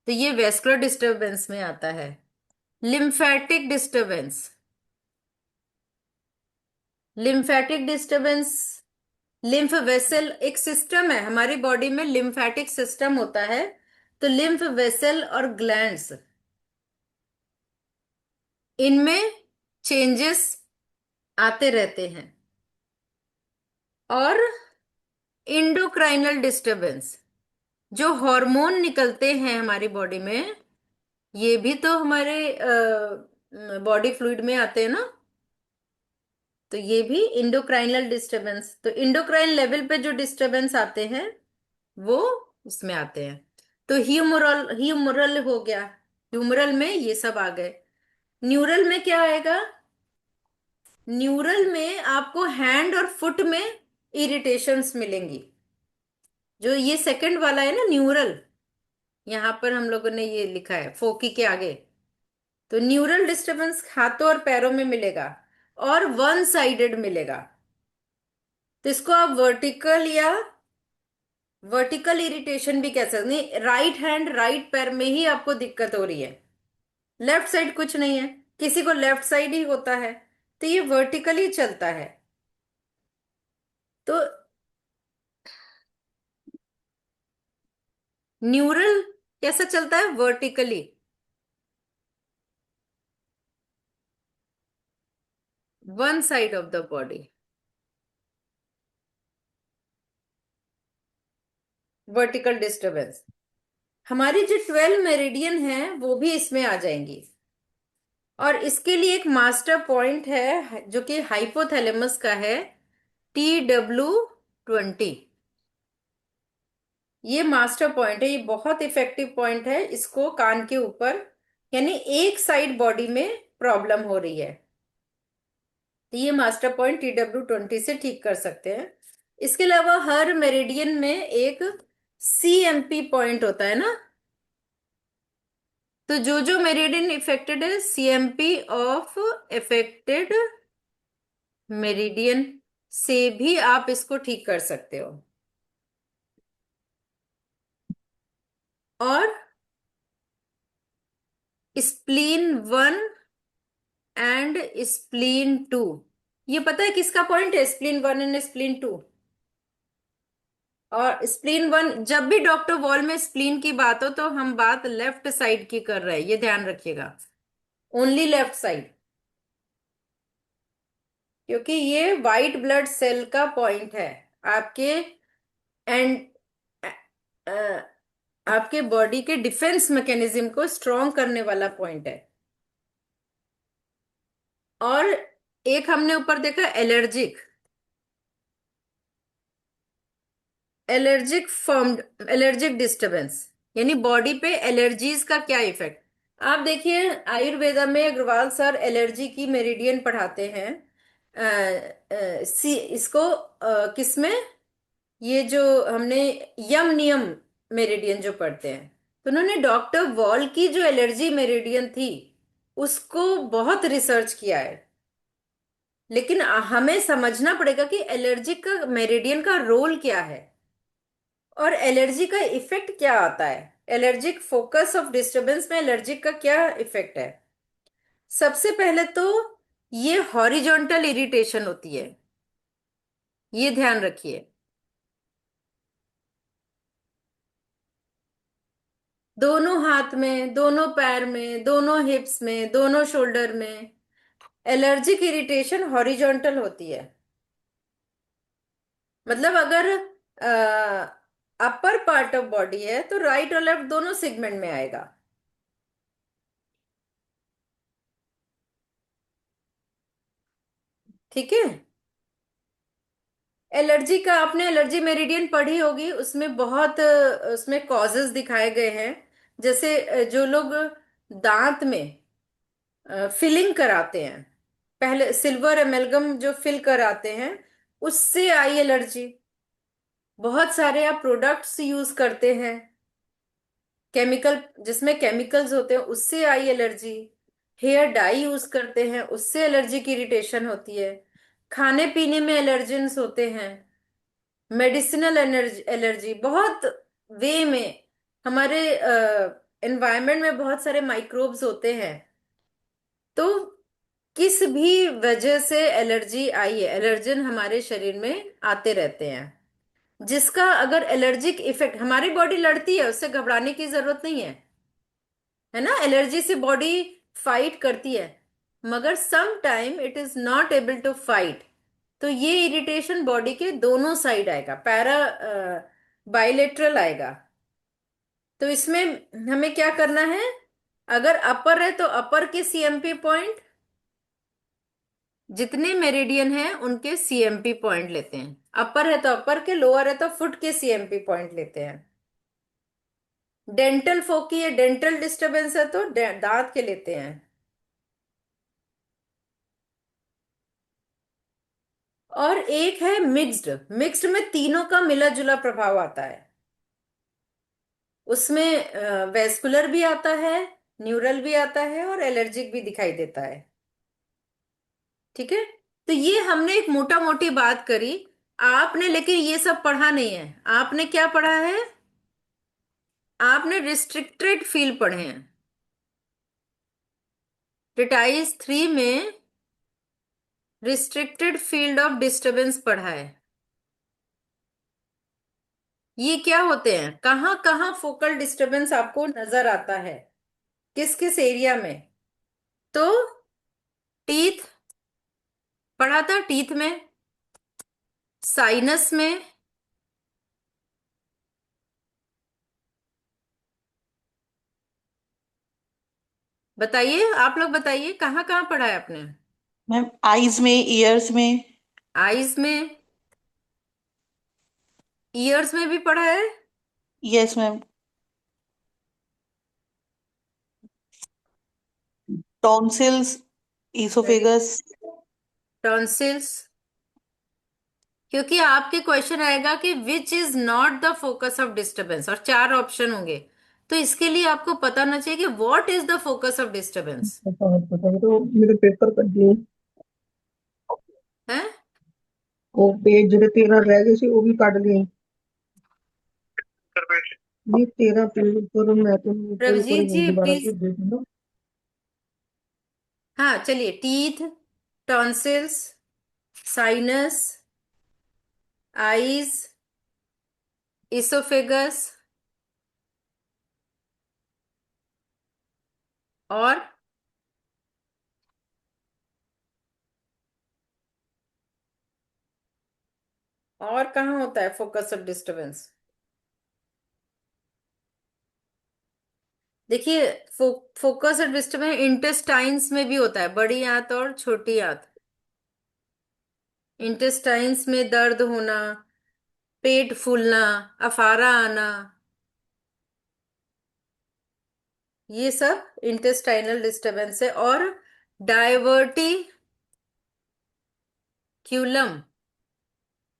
तो ये वेस्कुलर डिस्टरबेंस में आता है। Lymphatic disturbance, lymphatic disturbance, lymph vessel एक सिस्टम है हमारी बॉडी में, लिम्फेटिक सिस्टम होता है। तो लिम्फ वेसल और ग्लैंड्स, इनमें चेंजेस आते रहते हैं। और इंडोक्राइनल डिस्टरबेंस, जो हार्मोन निकलते हैं हमारी बॉडी में, ये भी तो हमारे बॉडी फ्लूइड में आते हैं ना। तो ये भी इंडोक्राइनल डिस्टरबेंस, तो इंडोक्राइन लेवल पे जो डिस्टरबेंस आते हैं वो उसमें आते हैं। तो ह्यूमरल, ह्यूमरल हो गया, ह्यूमरल में ये सब आ गए। न्यूरल में क्या आएगा? न्यूरल में आपको हैंड और फुट में इरिटेशंस मिलेंगी। जो ये सेकंड वाला है ना न्यूरल, यहां पर हम लोगों ने ये लिखा है फोकी के आगे। तो न्यूरल डिस्टरबेंस हाथों और पैरों में मिलेगा, और वन साइडेड मिलेगा। तो इसको आप वर्टिकल या वर्टिकल इरिटेशन भी कह सकते, नहीं राइट हैंड राइट पैर में ही आपको दिक्कत हो रही है, लेफ्ट साइड कुछ नहीं है, किसी को लेफ्ट साइड ही होता है, तो ये वर्टिकली चलता है। तो न्यूरल कैसा चलता है? Vertically. One side of the body, vertical disturbance. हमारी जो 12 मेरिडियन है वो भी इसमें आ जाएंगी। और इसके लिए एक मास्टर पॉइंट है जो कि हाइपोथैलेमस का है, TW20। ये मास्टर पॉइंट है, ये बहुत इफेक्टिव पॉइंट है। इसको कान के ऊपर, यानी एक साइड बॉडी में प्रॉब्लम हो रही है तो ये मास्टर पॉइंट TW20 से ठीक कर सकते हैं। इसके अलावा हर मेरिडियन में एक CMP पॉइंट होता है ना, तो जो जो मेरिडियन इफेक्टेड है, CMP ऑफ इफेक्टेड मेरिडियन से भी आप इसको ठीक कर सकते हो। और स्प्लीन 1 एंड स्प्लीन 2, ये पता है किसका पॉइंट है? Spleen 1 and spleen 2। और स्प्लीन 1, जब भी डॉक्टर वॉल में स्प्लीन की बात हो तो हम बात लेफ्ट साइड की कर रहे हैं, ये ध्यान रखिएगा, ओनली लेफ्ट साइड, क्योंकि ये वाइट ब्लड सेल का पॉइंट है आपके एंड आपके बॉडी के डिफेंस मैकेनिज्म को स्ट्रॉन्ग करने वाला पॉइंट है। और एक हमने ऊपर देखा एलर्जिक, एलर्जिक डिस्टरबेंस, यानी बॉडी पे एलर्जीज का क्या इफेक्ट। आप देखिए आयुर्वेदा में अग्रवाल सर एलर्जी की मेरिडियन पढ़ाते हैं। इसको किसमें, ये जो हमने यम नियम मेरिडियन जो पढ़ते हैं, तो उन्होंने डॉक्टर वॉल की जो एलर्जी मेरिडियन थी उसको बहुत रिसर्च किया है। लेकिन हमें समझना पड़ेगा कि एलर्जी का मेरिडियन का रोल क्या है और एलर्जी का इफेक्ट क्या आता है। एलर्जिक फोकस ऑफ डिस्टरबेंस में एलर्जिक का क्या इफेक्ट है। सबसे पहले तो ये हॉरिजॉन्टल इरिटेशन होती है, ये ध्यान रखिए। दोनों हाथ में, दोनों पैर में, दोनों हिप्स में, दोनों शोल्डर में एलर्जिक इरिटेशन हॉरिजॉन्टल होती है। मतलब अगर अपर पार्ट ऑफ बॉडी है तो राइट और लेफ्ट दोनों सेगमेंट में आएगा। ठीक है। एलर्जी का आपने एलर्जी मेरिडियन पढ़ी होगी, उसमें बहुत उसमें कॉजेस दिखाए गए हैं। जैसे जो लोग दांत में फिलिंग कराते हैं, पहले सिल्वर एमेल्गम जो फिल कराते हैं उससे आई एलर्जी। बहुत सारे आप प्रोडक्ट्स यूज करते हैं केमिकल, जिसमें केमिकल्स होते हैं, उससे आई एलर्जी। हेयर डाई यूज करते हैं, उससे एलर्जी की इरिटेशन होती है। खाने पीने में एलर्जेंस होते हैं। मेडिसिनल एनर्जी एलर्जी बहुत वे में, हमारे एनवायरनमेंट में बहुत सारे माइक्रोब्स होते हैं। तो किस भी वजह से एलर्जी आई है, एलर्जन हमारे शरीर में आते रहते हैं, जिसका अगर एलर्जिक इफेक्ट, हमारी बॉडी लड़ती है, उससे घबराने की जरूरत नहीं है ना। एलर्जी से बॉडी फाइट करती है, मगर some time it is not able to fight. तो ये इरिटेशन बॉडी के दोनों साइड आएगा, पैरा बाइलेटरल आएगा। तो इसमें हमें क्या करना है, अगर अपर है तो अपर के CMP पॉइंट, जितने मेरिडियन है उनके CMP पॉइंट लेते हैं। अपर है तो अपर के, लोअर है तो फुट के CMP पॉइंट लेते हैं। डेंटल फोकी है, डेंटल डिस्टरबेंस है तो दांत के लेते हैं। और एक है मिक्स्ड, मिक्स्ड में तीनों का मिला जुला प्रभाव आता है। उसमें वेस्कुलर भी आता है, न्यूरल भी आता है और एलर्जिक भी दिखाई देता है। ठीक है। तो ये हमने एक मोटा मोटी बात करी। आपने लेकिन ये सब पढ़ा नहीं है। आपने क्या पढ़ा है? आपने रिस्ट्रिक्टेड फील्ड पढ़े हैं। ट्रिटाइज 3 में रिस्ट्रिक्टेड फील्ड ऑफ डिस्टरबेंस पढ़ा है। ये क्या होते हैं, कहाँ कहाँ फोकल डिस्टरबेंस आपको नजर आता है, किस किस एरिया में? तो टीथ, पढ़ा था टीथ में, साइनस में, बताइए आप लोग, बताइए कहाँ कहाँ पढ़ा है आपने? मैम आईज में, ईयर्स में। आईज में, ईयर्स में भी पढ़ा है? Yes ma'am. Tonsils, very, oesophagus. Tonsils, क्योंकि आपके क्वेश्चन आएगा कि which is not the focus of disturbance, और चार ऑप्शन होंगे, तो इसके लिए आपको पता होना चाहिए कि what is the focus of disturbance पता है तो मेरे पेपर कट दिए। है। वो पेज ਜਿਹੜੇ 13 ਰਹਿ ਗਏ ਸੀ ਉਹ ਵੀ ਕੱਢ ਲਏ। ਨਹੀਂ 13 पेज ਉੱਪਰ ਮੈਂ ਤੁਹਾਨੂੰ ਇੱਕ ਵਾਰੀ प्रभजीत जी ਦੁਬਾਰਾ प्लीज। ਭੇਜ ਦਿੰਦਾ। हाँ चलिए, teeth, tonsils, sinus, eyes, oesophagus, और कहाँ होता है फोकस ऑफ डिस्टरबेंस? देखिए, फोकस ऑफ डिस्टरबेंस इंटेस्टाइन्स में भी होता है, बड़ी आंत और छोटी आंत। इंटेस्टाइन्स में दर्द होना, पेट फूलना, अफारा आना, ये सब इंटेस्टाइनल डिस्टरबेंस है। और डायवर्टिक्यूलम,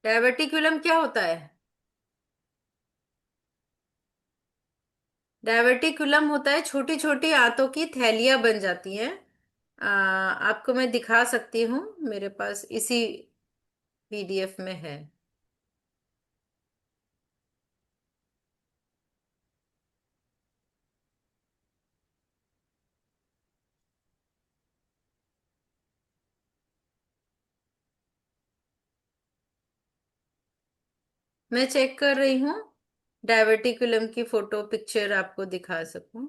डायवर्टिक्यूलम क्या होता है? डायवर्टिकुलम होता है छोटी छोटी आंतों की थैलियां बन जाती हैं। आपको मैं दिखा सकती हूँ, मेरे पास इसी पीडीएफ में है। मैं चेक कर रही हूँ, डायवर्टिकुलम की फोटो पिक्चर आपको दिखा सकूं।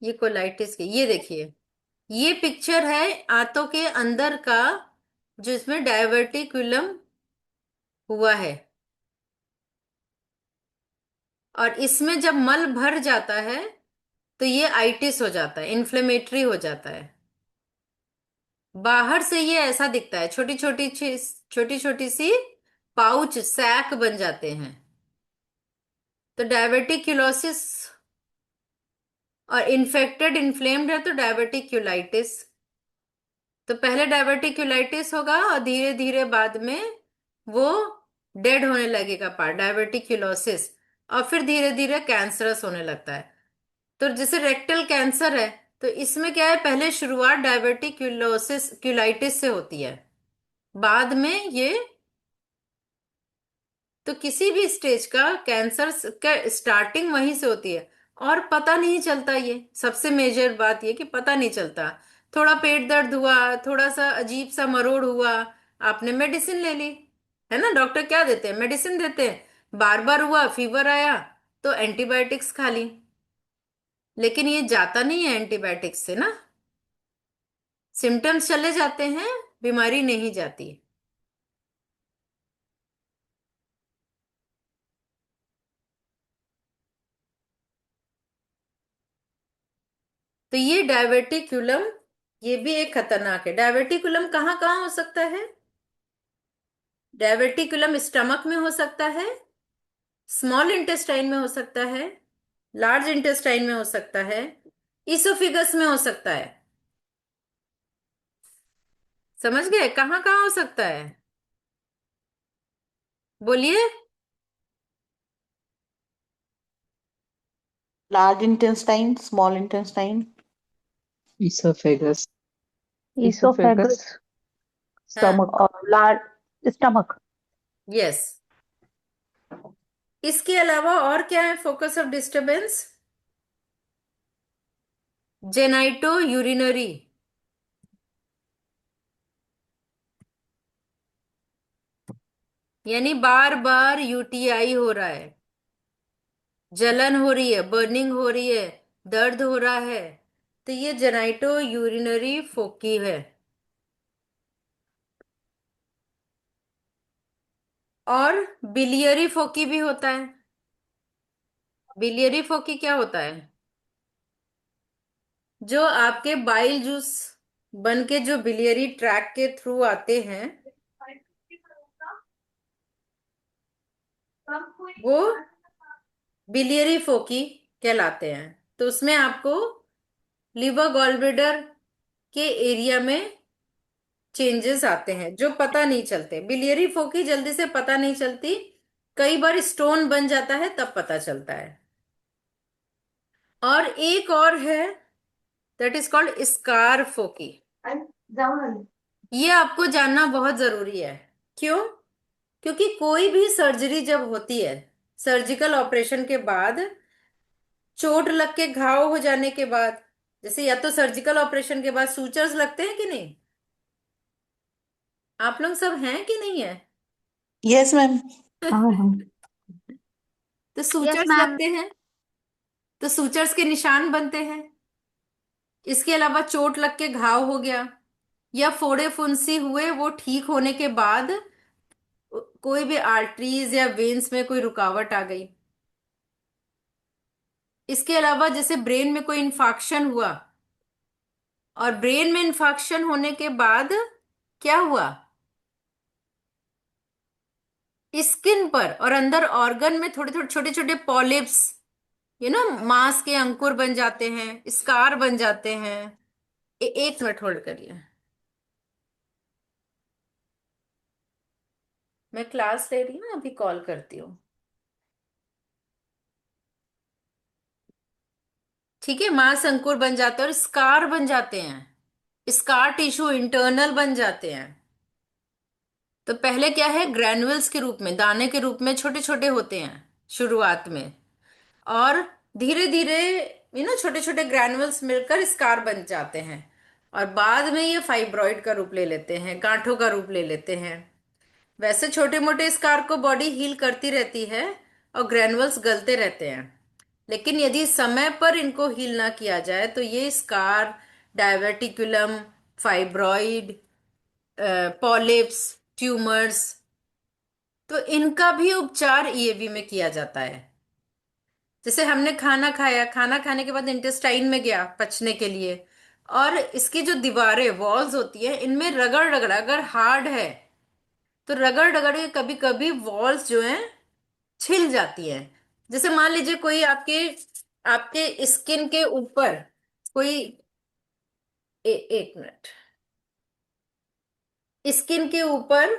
ये कोलाइटिस की, ये देखिए, ये पिक्चर है आंतों के अंदर का, जो इसमें डायवर्टिकुलम हुआ है। और इसमें जब मल भर जाता है तो ये आइटिस हो जाता है, इन्फ्लेमेटरी हो जाता है। बाहर से ये ऐसा दिखता है, छोटी छोटी छोटी छोटी सी पाउच सैक बन जाते हैं। तो डायबिटिक्यूलोसिस, और इन्फेक्टेड इन्फ्लेम्ड है तो डायबिटिक्यूलाइटिस। तो पहले डायबिटिक्यूलाइटिस होगा और धीरे धीरे बाद में वो डेड होने लगेगा पार्ट, डायबिटिक्यूलोसिस। और फिर धीरे धीरे कैंसरस होने लगता है। तो जैसे रेक्टल कैंसर है, तो इसमें क्या है, पहले शुरुआत डायबिटिक्यूलोसिस क्यूलाइटिस से होती है, बाद में ये, तो किसी भी स्टेज का कैंसर का स्टार्टिंग वहीं से होती है। और पता नहीं चलता, ये सबसे मेजर बात ये कि पता नहीं चलता। थोड़ा पेट दर्द हुआ, थोड़ा सा अजीब सा मरोड़ हुआ, आपने मेडिसिन ले ली, है ना, डॉक्टर क्या देते हैं, मेडिसिन देते हैं। बार बार हुआ, फीवर आया, तो एंटीबायोटिक्स खा ली, लेकिन ये जाता नहीं है एंटीबायोटिक्स से ना, सिम्टम्स चले जाते हैं, बीमारी नहीं जाती। तो ये डायवर्टिकुलम, ये भी एक खतरनाक है। डायवर्टिकुलम कहाँ कहाँ हो सकता है? डायवर्टिकुलम स्टमक में हो सकता है, स्मॉल इंटेस्टाइन में हो सकता है, लार्ज इंटेस्टाइन में हो सकता है, इसोफिगस में हो सकता है। समझ गए कहाँ कहाँ हो सकता है? बोलिए। Large intestine, small intestine. Esophagus. esophagus हाँ, Stomach. और लार्ज स्टमक। यस। इसके अलावा और क्या है focus of disturbance? Genito urinary, यानी बार बार यूटीआई हो रहा है। जलन हो रही है, बर्निंग हो रही है, दर्द हो रहा है, तो ये जेनाइटो यूरिनरी फोकी है। और बिलियरी फोकी भी होता है। बिलियरी फोकी क्या होता है? जो आपके बाइल जूस बन के जो बिलियरी ट्रैक के थ्रू आते हैं, वो बिलियरी फोकी कहलाते हैं। तो उसमें आपको लिवर गॉलब्लेडर के एरिया में चेंजेस आते हैं जो पता नहीं चलते। बिलियरी फोकी जल्दी से पता नहीं चलती, कई बार स्टोन बन जाता है तब पता चलता है। और एक और है, दैट इज कॉल्ड स्कार फोकी। ये आपको जानना बहुत जरूरी है। क्यों? क्योंकि कोई भी सर्जरी जब होती है, सर्जिकल ऑपरेशन के बाद, चोट लग के घाव हो जाने के बाद, जैसे या तो सर्जिकल ऑपरेशन के बाद सूचर्स लगते हैं कि नहीं? आप लोग सब हैं कि नहीं है? Yes ma'am. हाँ हाँ। तो यस सूचर्स मैम। लगते हैं, तो सूचर्स के निशान बनते हैं। इसके अलावा चोट लग के घाव हो गया, या फोड़े फुंसी हुए, वो ठीक होने के बाद कोई भी आर्टरीज या वेन्स में कोई रुकावट आ गई। इसके अलावा जैसे ब्रेन में कोई इन्फाक्शन हुआ, और ब्रेन में इन्फाक्शन होने के बाद क्या हुआ, स्किन पर और अंदर ऑर्गन में थोड़े थोड़े छोटे छोटे पॉलिप्स, मांस के अंकुर बन जाते हैं, स्कार बन जाते हैं। एक मिनट होल्ड करिए, मैं क्लास ले रही हूँ, अभी कॉल करती हूँ। ठीक है, मांस अंकुर बन जाते हैं और स्कार बन जाते हैं, स्कार टिश्यू इंटरनल बन जाते हैं। तो पहले क्या है, ग्रैन्युल्स के रूप में, दाने के रूप में छोटे छोटे होते हैं शुरुआत में, और धीरे धीरे छोटे छोटे ग्रैन्युल्स मिलकर स्कार बन जाते हैं, और बाद में ये फाइब्रॉइड का रूप ले लेते हैं, गांठों का रूप ले लेते हैं। वैसे छोटे मोटे स्कार को बॉडी हील करती रहती है और ग्रैन्युल्स गलते रहते हैं, लेकिन यदि समय पर इनको हील ना किया जाए तो ये scar, diverticulum, fibroid, polyps, tumours, तो इनका भी उपचार ईएवी में किया जाता है। जैसे हमने खाना खाया, खाना खाने के बाद इंटेस्टाइन में गया पचने के लिए, और इसकी जो दीवारें, वॉल्स होती है, इनमें रगड़ रगड़, अगर हार्ड है तो रगड़ रगड़ के कभी कभी वॉल्स जो हैं छिल जाती हैं। जैसे मान लीजिए कोई आपके आपके स्किन के ऊपर कोई, एक मिनट, स्किन के ऊपर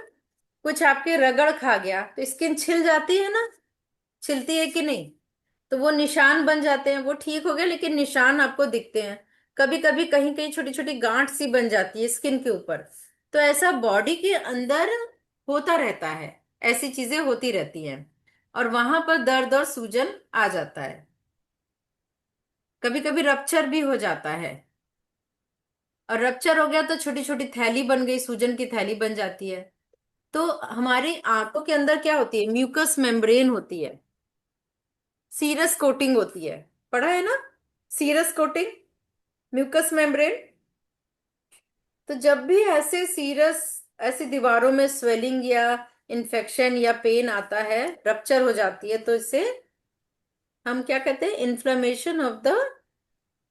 कुछ आपके रगड़ खा गया तो स्किन छिल जाती है ना, छिलती है कि नहीं? तो वो निशान बन जाते हैं, वो ठीक हो गया लेकिन निशान आपको दिखते हैं। कभी कभी कहीं कहीं छोटी छोटी गांठ सी बन जाती है स्किन के ऊपर। तो ऐसा बॉडी के अंदर होता रहता है, ऐसी चीजें होती रहती हैं, और वहां पर दर्द और सूजन आ जाता है। कभी कभी रप्चर भी हो जाता है, और रप्चर हो गया तो छोटी छोटी थैली बन गई, सूजन की थैली बन जाती है। तो हमारी आंतों के अंदर क्या होती है, म्यूकस मेम्ब्रेन होती है, सीरस कोटिंग होती है, पढ़ा है ना, सीरस कोटिंग, म्यूकस मेम्ब्रेन। तो जब भी ऐसे सीरस, ऐसी दीवारों में स्वेलिंग या इन्फेक्शन या पेन आता है, रप्चर हो जाती है, तो इसे हम क्या कहते हैं, इन्फ्लेमेशन ऑफ द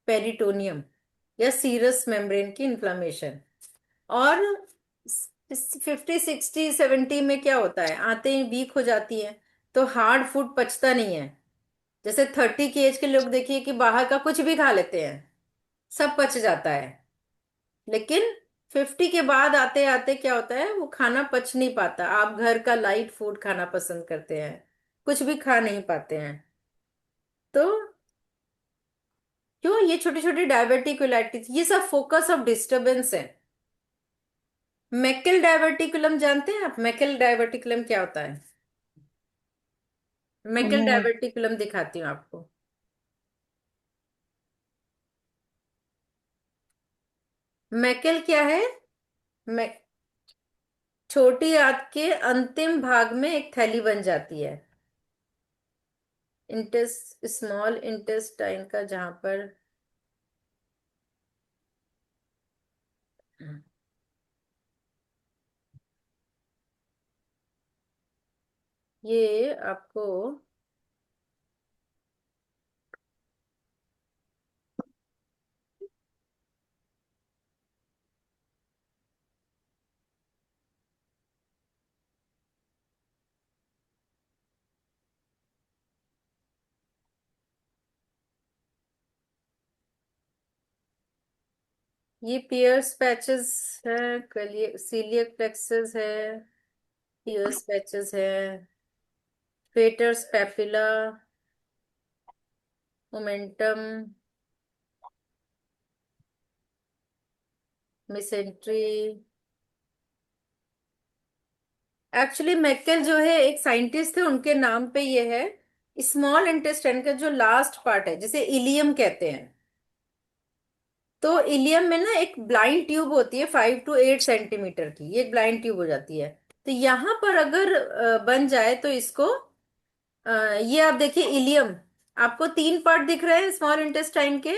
पेरिटोनियम, या सीरस मेम्ब्रेन की इन्फ्लेमेशन। और 50, 60, 70 में क्या होता है, आंतें वीक हो जाती हैं, तो हार्ड फूड पचता नहीं है। जैसे 30 की एज के लोग देखिए कि बाहर का कुछ भी खा लेते हैं, सब पच जाता है, लेकिन 50 के बाद आते आते क्या होता है, वो खाना पच नहीं पाता। आप घर का लाइट फूड खाना पसंद करते हैं, कुछ भी खा नहीं पाते हैं। तो क्यों, ये छोटी छोटी डायवर्टिकुलाइटिस, ये सब फोकस ऑफ डिस्टरबेंस है। मैकल डायवर्टिकुलम जानते हैं आप? मैकल डायवर्टिकुलम क्या होता है? मैकल नहीं। डायवर्टिकुलम दिखाती हूँ आपको। मैकल क्या है? मै छोटी आंत के अंतिम भाग में एक थैली बन जाती है, स्मॉल इंटेस्टाइन का जहां पर ये आपको ये पियर्स पैचेस है, सीलियक प्लेक्सस है, पियर्स पैचेस है, पेटर्स papilla, momentum, mesentery. Actually Maikal जो है एक साइंटिस्ट थे, उनके नाम पे ये है। स्मॉल इंटेस्टाइन का जो लास्ट पार्ट है जिसे इलियम कहते हैं, तो इलियम में ना एक ब्लाइंड ट्यूब होती है 5 to 8 सेंटीमीटर की, ये ब्लाइंड ट्यूब हो जाती है। तो यहाँ पर अगर बन जाए तो इसको ये आप देखिए इलियम, आपको 3 पार्ट दिख रहे हैं स्मॉल इंटेस्टाइन के।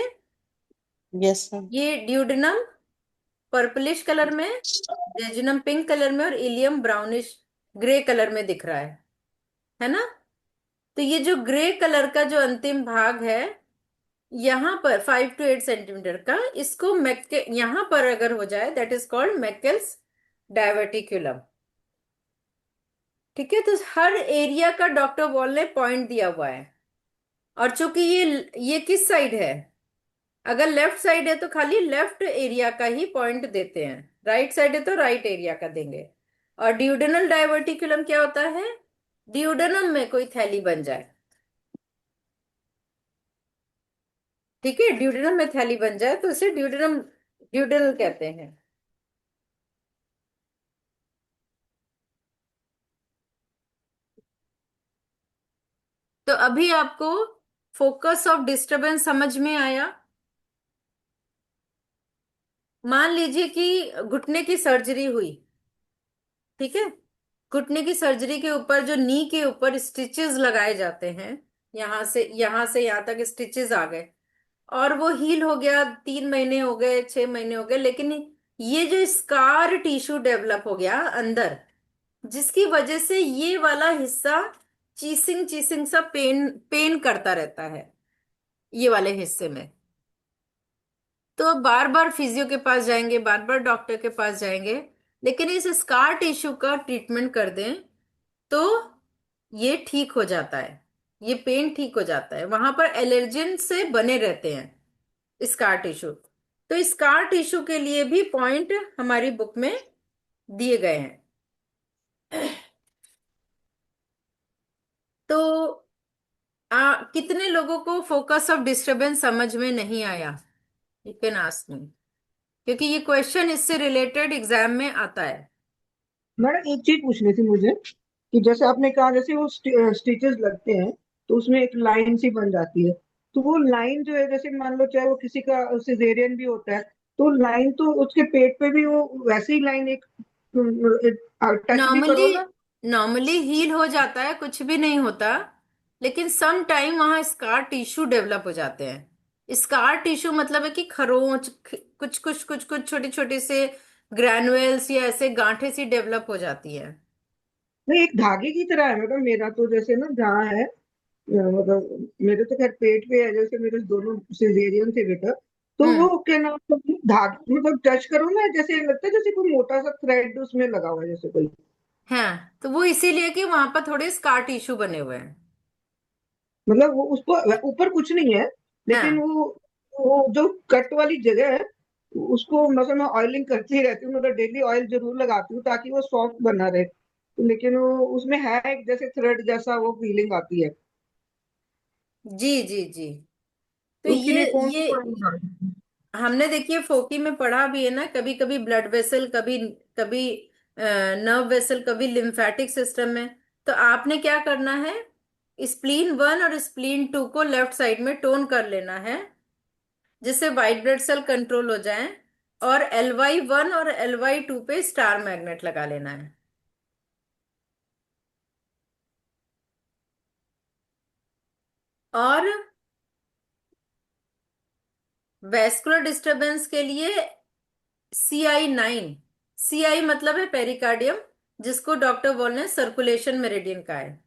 Yes sir. ये ड्यूडेनम पर्पलिश कलर में, जेजुनम पिंक कलर में, और इलियम ब्राउनिश ग्रे कलर में दिख रहा है ना। तो ये जो ग्रे कलर का जो अंतिम भाग है यहाँ पर 5 to 8 सेंटीमीटर का, इसको मैके यहाँ पर अगर हो जाए दैट इज कॉल्ड मैकेल्स डायवर्टिकुलम। ठीक है, तो हर एरिया का डॉक्टर वॉल ने पॉइंट दिया हुआ है। और चूंकि ये किस साइड है, अगर लेफ्ट साइड है तो खाली लेफ्ट एरिया का ही पॉइंट देते हैं, राइट साइड है तो राइट एरिया का देंगे। और ड्यूडेनल डायवर्टिकुलम क्या होता है, ड्यूडेनम में कोई थैली बन जाए, ठीक है, ड्यूडेनम में थैली बन जाए तो उसे ड्यूडेनल कहते हैं। तो अभी आपको फोकस ऑफ डिस्टरबेंस समझ में आया। मान लीजिए कि घुटने की सर्जरी हुई, ठीक है, घुटने की सर्जरी के ऊपर जो नी के ऊपर स्टिचेस लगाए जाते हैं, यहां से यहां तक स्टिचेस आ गए और वो हील हो गया, 3 महीने हो गए, 6 महीने हो गए, लेकिन ये जो स्कार टिश्यू डेवलप हो गया अंदर, जिसकी वजह से ये वाला हिस्सा चीसिंग चीसिंग सा पेन पेन करता रहता है ये वाले हिस्से में। तो बार बार फिजियो के पास जाएंगे, बार बार डॉक्टर के पास जाएंगे, लेकिन इस स्कार टिश्यू का ट्रीटमेंट कर दें तो ये ठीक हो जाता है, ये पेन ठीक हो जाता है। वहां पर एलर्जिन से बने रहते हैं स्कार टिश्यू। तो स्कार टिश्यू के लिए भी पॉइंट हमारी बुक में दिए गए हैं। तो कितने लोगों को फोकस ऑफ डिस्टरबेंस समझ में नहीं आया, यू कैन आस्क मी, क्योंकि ये क्वेश्चन इससे रिलेटेड एग्जाम में आता है। मैडम एक चीज पूछनी थी मुझे कि जैसे आपने कहा जैसे वो स्टिचेस लगते हैं तो उसमें एक लाइन सी बन जाती है, तो वो लाइन जो है जैसे मान लो चाहे वो किसी का सिजेरियन भी होता है तो लाइन तो उसके पेट पे भी वो वैसी ही लाइन एक टच भी नॉर्मली करो ना। नॉर्मली हील हो जाता है, कुछ भी नहीं होता, लेकिन सम टाइम वहां स्कार टिश्यू डेवलप हो जाते हैं। स्कार टिश्यू मतलब है कि खरोंच, कुछ कुछ कुछ कुछ छोटे छोटे से ग्रैनुअल्स या ऐसे गांठें सी डेवलप हो जाती है। नहीं एक धागे की तरह है मैडम, मेरा तो जैसे ना जहाँ है मतलब मेरे तो खैर पेट पे है, जैसे मेरे दोनों सिजेरियन थे बेटा, तो हम्म। वो क्या नाम धागे मतलब टच करो ना जैसे लगता है जैसे कोई मोटा सा थ्रेड उसमें लगा हुआ है जैसे कोई। हाँ, तो वो इसीलिए कि वहां पर थोड़े स्कार टिश्यू बने हुए हैं। मतलब वो उसको ऊपर कुछ नहीं है, लेकिन हाँ वो जो कट वाली जगह है उसको मतलब मैं ऑयलिंग करती ही रहती हूँ, मतलब डेली ऑयल जरूर लगाती हूँ ताकि वो सॉफ्ट बना रहे, लेकिन वो उसमें है एक जैसे थ्रेड जैसा वो फीलिंग आती है। जी जी जी। तो तो उसके ये लिए कौन सा ये ऑयल लगा सकते हैं? हमने देखिए फोकी में पढ़ा भी है ना, कभी कभी ब्लड वेसल, कभी कभी नर्व वेसल, कभी लिम्फेटिक सिस्टम में। तो आपने क्या करना है, स्प्लीन 1 और स्प्लीन 2 को लेफ्ट साइड में टोन कर लेना है, जिससे वाइट ब्लड सेल कंट्रोल हो जाए, और LY1 और LY2 पे स्टार मैग्नेट लगा लेना है। और वेस्कुलर डिस्टरबेंस के लिए CI9, CI मतलब है पेरिकार्डियम, जिसको डॉक्टर वॉल ने सर्कुलेशन मेरिडियन कहा है।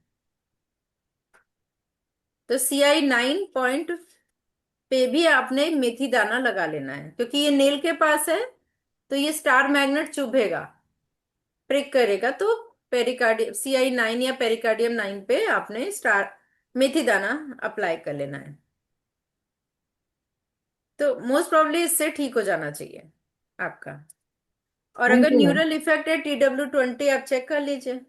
तो CI9 पॉइंट पे भी आपने एक मेथी दाना लगा लेना है, क्योंकि ये नेल के पास है, तो ये स्टार मैग्नेट चुभेगा, प्रिक करेगा, तो पेरिकार्डियम CI9 या पेरिकार्डियम 9 पे आपने स्टार मेथी दाना अप्लाई कर लेना है। तो मोस्ट प्रोबेबली इससे ठीक हो जाना चाहिए आपका। और थैंक अगर यू मैम। न्यूरल इफेक्ट है TW20, आप चेक कर लीजिए।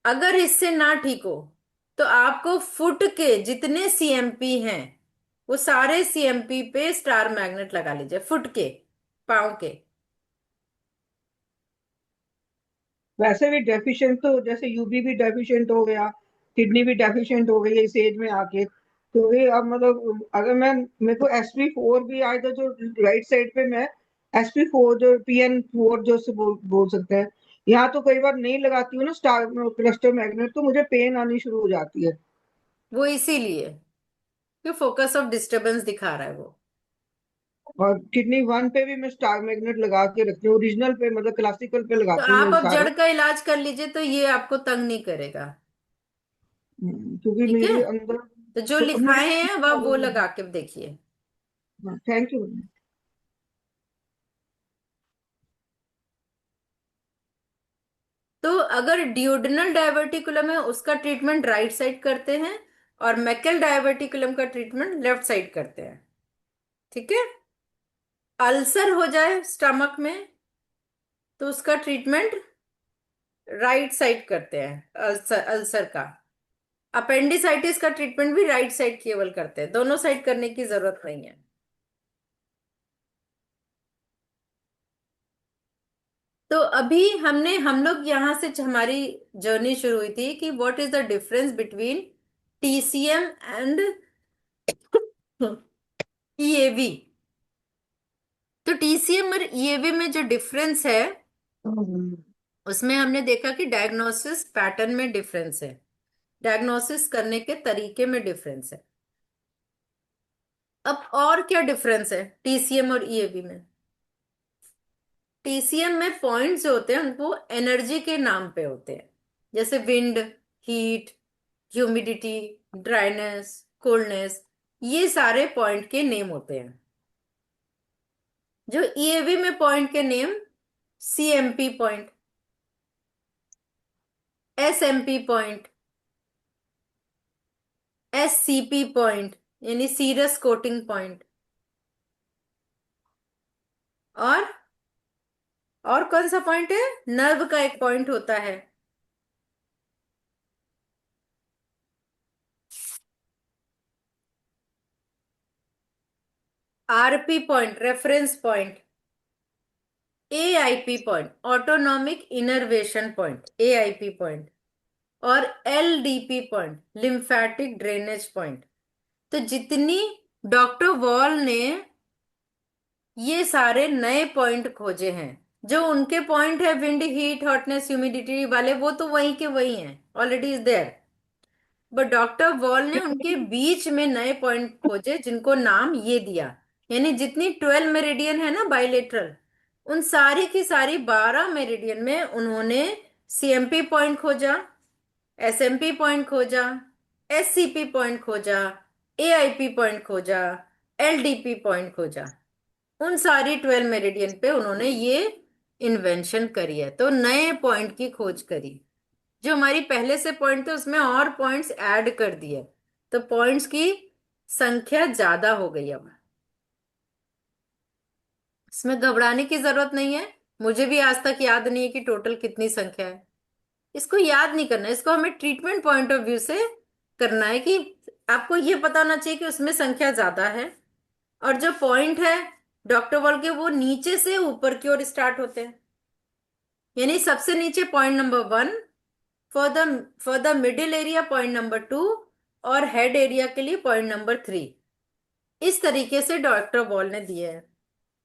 अगर इससे ना ठीक हो तो आपको फुट के जितने CMP हैं वो सारे CMP पे स्टार मैग्नेट लगा लीजिए, फुट के, पाँव के। वैसे भी डेफिशिएंट तो जैसे यूबी भी डेफिशिएंट हो गया, किडनी भी डेफिशिएंट हो गई है इस एज में आके। तो ये अब मतलब अगर मैं, मेरे को SP4 भी आए तो जो राइट साइड पे मैं SP4 जो PN4 जो से बोल सकते हैं, यहाँ तो कई बार नहीं लगाती हूँ ना स्टार क्लस्टर मैग्नेट, तो मुझे पेन आनी शुरू हो जाती है। वो इसीलिए कि फोकस ऑफ डिस्टरबेंस दिखा रहा है वो। और किडनी 1 पे भी मैं स्टार मैग्नेट लगा के रखती हूँ, ओरिजिनल पे मतलब क्लासिकल पे तो लगाती हूँ आप मैं अब सारे। जड़ का इलाज कर लीजिए, तो ये आपको तंग नहीं करेगा। क्योंकि ठीक है, मेरे अंदर तो जो तो लिखाए मेरे हैं अब आप वो लगा के देखिए। Thank you. तो अगर ड्यूडेनल डायवर्टिकुलम है उसका ट्रीटमेंट राइट साइड करते हैं, और मैकल डायवर्टिकुलम का ट्रीटमेंट लेफ्ट साइड करते हैं। ठीक है। अल्सर हो जाए स्टमक में तो उसका ट्रीटमेंट राइट साइड करते हैं, अल्सर अल्सर का। अपेंडिसाइटिस का ट्रीटमेंट भी राइट साइड केवल करते हैं, दोनों साइड करने की जरूरत नहीं है। तो अभी हम लोग यहां से हमारी जर्नी शुरू हुई थी कि what is the difference between TCM and EAV। तो TCM और EAV में जो डिफरेंस है उसमें हमने देखा कि डायग्नोसिस पैटर्न में डिफरेंस है, डायग्नोसिस करने के तरीके में डिफरेंस है। अब और क्या डिफरेंस है TCM और EAV में? TCM में पॉइंट्स जो होते हैं उनको एनर्जी के नाम पे होते हैं, जैसे wind, heat, humidity, dryness, coldness, ये सारे पॉइंट के नेम होते हैं। जो EAV में पॉइंट के name CMP point, SMP point, SCP point यानी सीरस कोटिंग पॉइंट, और कौन सा पॉइंट है? नर्व का एक पॉइंट होता है, RP point, reference point, AIP point, autonomic innervation point, AIP point, और LDP point, lymphatic drainage point. तो जितनी डॉक्टर वॉल ने ये सारे नए पॉइंट खोजे हैं, जो उनके पॉइंट है विंड, हीट, हॉटनेस, ह्यूमिडिटी वाले, वो तो वहीं के वही हैं, already is there. But doctor Voll ने उनके बीच में नए पॉइंट खोजे जिनको नाम ये दिया। यानी जितनी 12 मेरिडियन है ना बाइलेटरल, उन सारी की सारी 12 मेरिडियन में उन्होंने CMP पॉइंट खोजा, SMP पॉइंट खोजा, SCP पॉइंट खोजा, AIP पॉइंट खोजा, LDP पॉइंट खोजा। उन सारी 12 मेरिडियन पे उन्होंने ये इन्वेंशन करी है, तो नए पॉइंट की खोज करी। जो हमारी पहले से पॉइंट थे उसमें और पॉइंट्स ऐड कर दिए, तो पॉइंट्स की संख्या ज्यादा हो गई अब। इसमें घबराने की जरूरत नहीं है, मुझे भी आज तक याद नहीं है कि टोटल कितनी संख्या है। इसको याद नहीं करना है, इसको हमें ट्रीटमेंट पॉइंट ऑफ व्यू से करना है कि आपको ये पता होना चाहिए कि उसमें संख्या ज्यादा है। और जो पॉइंट है डॉक्टर वॉल के, वो नीचे से ऊपर की ओर स्टार्ट होते हैं। यानी सबसे नीचे point number 1, for the middle area point number 2, और हेड एरिया के लिए पॉइंट नंबर 3। इस तरीके से डॉक्टर वॉल ने दिए हैं।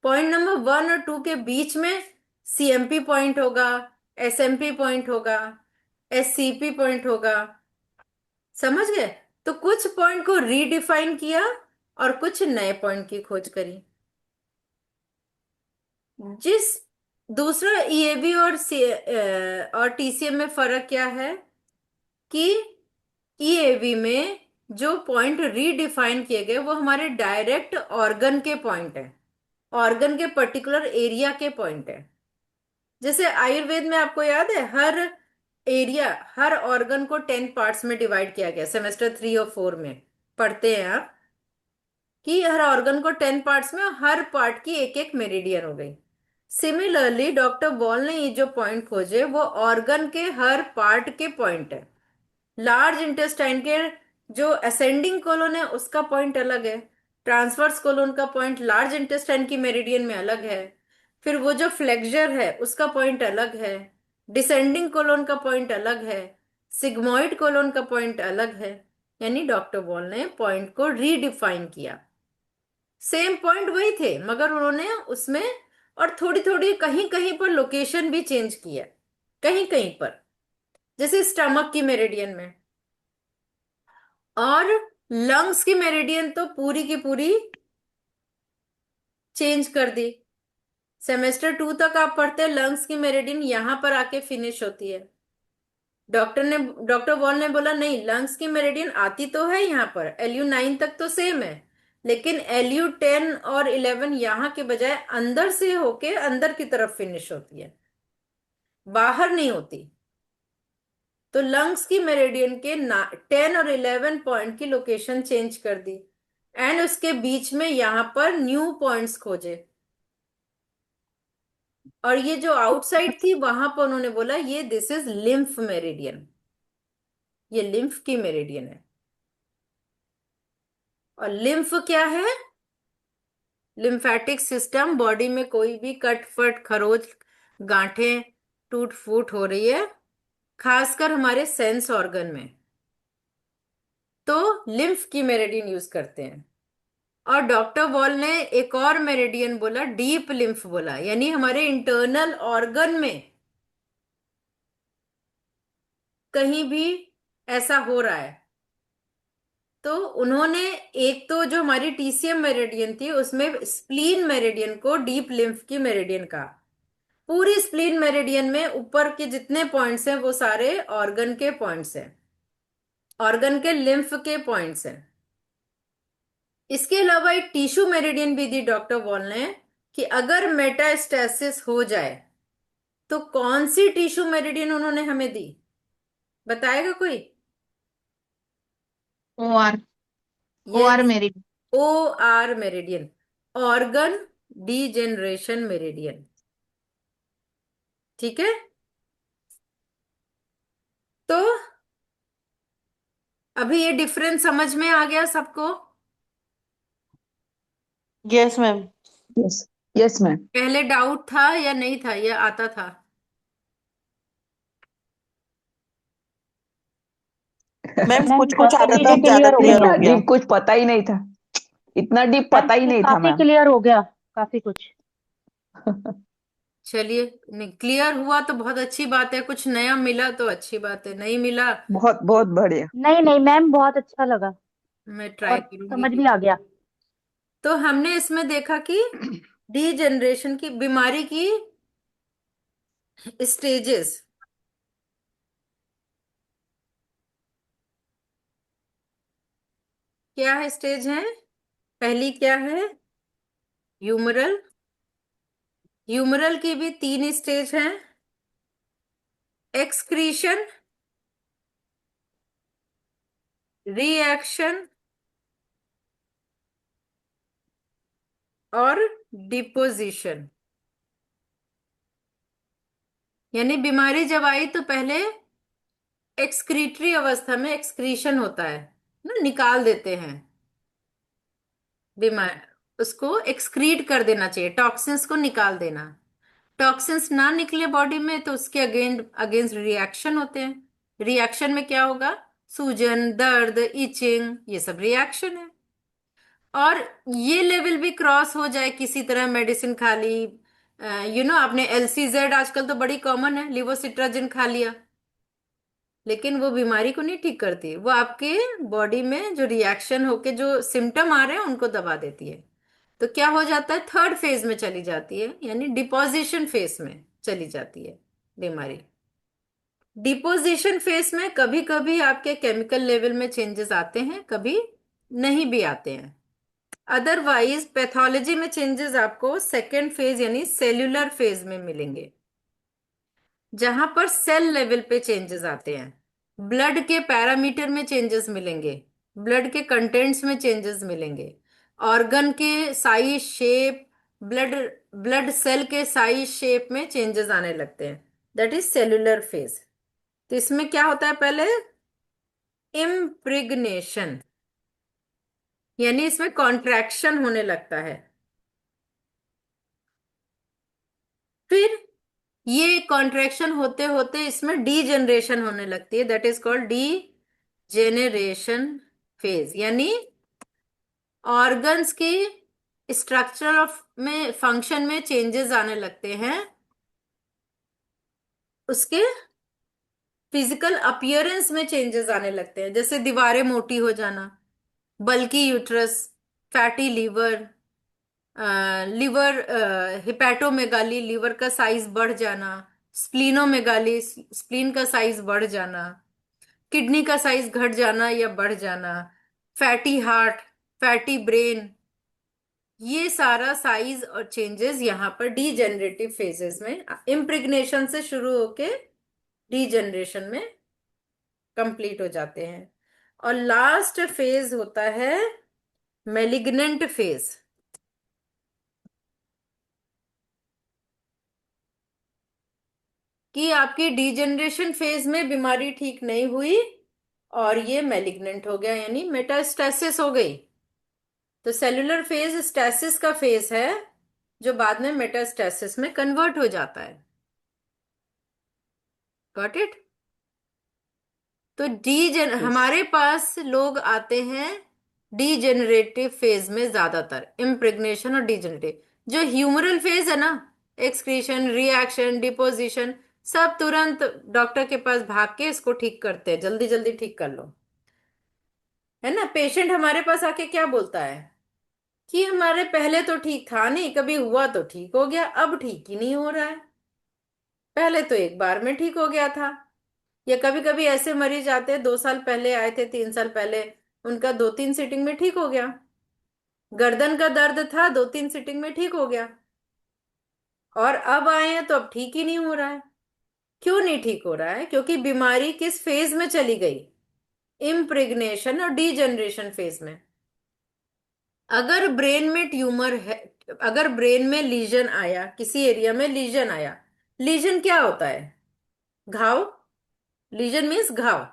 पॉइंट नंबर 1 और 2 के बीच में CMP पॉइंट होगा, SMP पॉइंट होगा, SCP पॉइंट होगा, समझ गए? तो कुछ पॉइंट को रीडिफाइन किया और कुछ नए पॉइंट की खोज करी। जिस दूसरा ईएबी और टीसीएम में फर्क क्या है कि ईएवी में जो पॉइंट रीडिफाइन किए गए वो हमारे डायरेक्ट ऑर्गन के पॉइंट है, ऑर्गन के पर्टिकुलर एरिया के पॉइंट है। जैसे आयुर्वेद में आपको याद है हर एरिया, हर ऑर्गन को 10 पार्ट्स में डिवाइड किया गया, सेमेस्टर 3 और 4 में पढ़ते हैं आप कि हर ऑर्गन को 10 पार्ट्स में, हर पार्ट की एक एक मेरिडियन हो गई। सिमिलरली डॉक्टर बॉल ने ये जो पॉइंट खोजे वो ऑर्गन के हर पार्ट के पॉइंट है। लार्ज इंटेस्टाइन के जो असेंडिंग कोलोन है उसका पॉइंट अलग है, ट्रांसवर्स कोलोन का पॉइंट लार्ज इंटेस्टाइन की मेरिडियन में अलग है, फिर वो जो फ्लेक्सर है उसका पॉइंट अलग है, डिसेंडिंग कोलोन का पॉइंट अलग है, सिग्मोइड कोलोन का पॉइंट अलग है। यानी डॉक्टर बॉल ने पॉइंट को रीडिफाइन किया। सेम पॉइंट वही थे मगर उन्होंने उसमें और थोड़ी थोड़ी कहीं कहीं पर लोकेशन भी चेंज किया, कहीं कहीं पर, जैसे स्टमक की मेरिडियन में। और लंग्स की मेरिडियन तो पूरी की पूरी चेंज कर दी। सेमेस्टर 2 तक आप पढ़ते हैं लंग्स की मेरिडियन यहां पर आके फिनिश होती है। डॉक्टर वॉल ने बोला नहीं, लंग्स की मेरिडियन आती तो है यहाँ पर, LU9 तक तो सेम है, लेकिन LU10 और 11 यहाँ के बजाय अंदर से होके अंदर की तरफ फिनिश होती है, बाहर नहीं होती। तो लंग्स की मेरिडियन के 10 और 11 पॉइंट की लोकेशन चेंज कर दी एंड उसके बीच में यहां पर न्यू पॉइंट्स खोजे। और ये जो आउटसाइड थी वहां पर उन्होंने बोला ये दिस इज लिम्फ मेरिडियन, ये लिम्फ की मेरिडियन है। और लिम्फ क्या है? लिम्फेटिक सिस्टम, बॉडी में कोई भी कट फट खरोच गांठें टूट फूट हो रही है, खासकर हमारे सेंस ऑर्गन में, तो लिम्फ की मेरिडियन यूज करते हैं। और डॉक्टर वॉल ने एक और मेरिडियन बोला, डीप लिम्फ बोला, यानी हमारे इंटरनल ऑर्गन में कहीं भी ऐसा हो रहा है तो उन्होंने एक तो जो हमारी टीसीएम मेरिडियन थी उसमें स्प्लीन मेरिडियन को डीप लिम्फ की मेरिडियन का, पूरी स्प्लीन मेरिडियन में ऊपर के जितने पॉइंट्स हैं वो सारे ऑर्गन के पॉइंट्स हैं, ऑर्गन के लिम्फ के पॉइंट्स हैं। इसके अलावा एक टिश्यू मेरिडियन भी दी डॉक्टर वॉल ने कि अगर मेटास्टेसिस हो जाए तो कौन सी टिश्यू मेरिडियन उन्होंने हमें दी, बताएगा कोई? OR OR यस, मेरी OR meridian, organ degeneration meridian. ठीक है, तो अभी ये डिफरेंस समझ में आ गया सबको? Yes ma'am. yes yes ma'am. पहले डाउट था या नहीं था, या आता था? मैम मैम कुछ कुछ काफी आता था, चीजें अब ज्यादा क्लियर हो गई क्लियर अब। हो इतना गया। डीप कुछ पता ही नहीं था, इतना डीप मैम पता ही ये नहीं था काफी मैम। क्लियर हो गया, काफी कुछ। चलिए, क्लियर हुआ तो बहुत अच्छी बात है, कुछ नया मिला तो अच्छी बात है, नहीं मिला बहुत बहुत बढ़िया। नहीं नहीं मैम, बहुत अच्छा लगा मैं ट्राई और करूंगी समझ कि। में आ गया। तो हमने इसमें देखा कि डीजेनरेशन की बीमारी की स्टेजेस क्या है, स्टेज है। पहली क्या है? ह्यूमरल। ह्यूमरल की भी 3 स्टेज हैं, एक्सक्रीशन, रिएक्शन और डिपोजिशन। यानी बीमारी जब आई तो पहले एक्सक्रीटरी अवस्था में एक्सक्रीशन होता है ना, निकाल देते हैं बीमार, उसको एक्सक्रीट कर देना चाहिए, टॉक्सिन्स को निकाल देना। टॉक्सिन्स ना निकले बॉडी में तो उसके अगेंस्ट रिएक्शन होते हैं। रिएक्शन में क्या होगा? सूजन, दर्द, इचिंग, ये सब रिएक्शन है। और ये लेवल भी क्रॉस हो जाए किसी तरह, मेडिसिन खा ली, आपने LCZ आजकल तो बड़ी कॉमन है, लिवोसिट्राजिन खा लिया, लेकिन वो बीमारी को नहीं ठीक करती, वो आपके बॉडी में जो रिएक्शन होके जो सिम्टम आ रहे हैं उनको दबा देती है। तो क्या हो जाता है, थर्ड फेज में चली जाती है, यानी डिपोजिशन फेज में चली जाती है बीमारी। डिपोजिशन फेज में कभी कभी आपके केमिकल लेवल में चेंजेस आते हैं, कभी नहीं भी आते हैं। अदरवाइज पैथोलॉजी में चेंजेस आपको सेकेंड फेज यानी सेल्यूलर फेज में मिलेंगे, जहां पर सेल लेवल पे चेंजेस आते हैं। ब्लड के पैरामीटर में चेंजेस मिलेंगे, ब्लड के कंटेंट्स में चेंजेस मिलेंगे, ऑर्गन के size shape, blood blood cell के साइज शेप में चेंजेस आने लगते हैं। That is cellular phase. तो इसमें क्या होता है, पहले इम्प्रिग्नेशन, यानी इसमें कॉन्ट्रैक्शन होने लगता है। फिर ये कॉन्ट्रैक्शन होते होते इसमें डीजेनरेशन होने लगती है, that is called D generation phase, यानी ऑर्गन्स की स्ट्रक्चर ऑफ में फंक्शन में चेंजेस आने लगते हैं, उसके फिजिकल अपीयरेंस में चेंजेस आने लगते हैं, जैसे दीवारें मोटी हो जाना, bulky uterus, fatty liver, liver, hepatomegaly, liver का साइज बढ़ जाना, स्प्लीनोमेगाली, स्प्लीन का साइज बढ़ जाना, किडनी का साइज घट जाना या बढ़ जाना, फैटी हार्ट, फैटी ब्रेन, ये सारा साइज और चेंजेस यहाँ पर डीजेनरेटिव फेजेस में, इम्प्रेग्नेशन से शुरू होके डीजेनरेशन में कंप्लीट हो जाते हैं। और लास्ट फेज होता है मेलिग्नेंट फेज। कि आपकी डीजेनरेशन फेज में बीमारी ठीक नहीं हुई और ये मेलिग्नेंट हो गया, यानी मेटास्टेसिस हो गई। तो सेलुलर फेज स्टेसिस का फेज है, जो बाद में मेटास्टेसिस में कन्वर्ट हो जाता है। Got it? तो यस। हमारे पास लोग आते हैं डीजेनरेटिव फेज में, ज्यादातर इम्प्रेग्नेशन और डीजेनरेटिव। जो ह्यूमरल फेज है ना, एक्सक्रीशन, रिएक्शन, डिपोजिशन, सब तुरंत डॉक्टर के पास भाग के इसको ठीक करते हैं, जल्दी जल्दी ठीक कर लो, है ना। पेशेंट हमारे पास आके क्या बोलता है कि हमारे पहले तो ठीक था नहीं, कभी हुआ तो ठीक हो गया, अब ठीक ही नहीं हो रहा है, पहले तो एक बार में ठीक हो गया था। या कभी कभी ऐसे मरीज आते हैं, 2 साल पहले आए थे, 3 साल पहले, उनका 2-3 सीटिंग में ठीक हो गया। गर्दन का दर्द था, 2-3 सीटिंग में ठीक हो गया, और अब आए हैं तो अब ठीक ही नहीं हो रहा है। क्यों नहीं ठीक हो रहा है? क्योंकि बीमारी किस फेज में चली गई, इम्प्रेग्नेशन और डीजनरेशन फेज में। अगर ब्रेन में ट्यूमर है, अगर ब्रेन में लीजन आया, किसी एरिया में लीजन आया, लीजन क्या होता है, घाव। लीजन मीन्स घाव।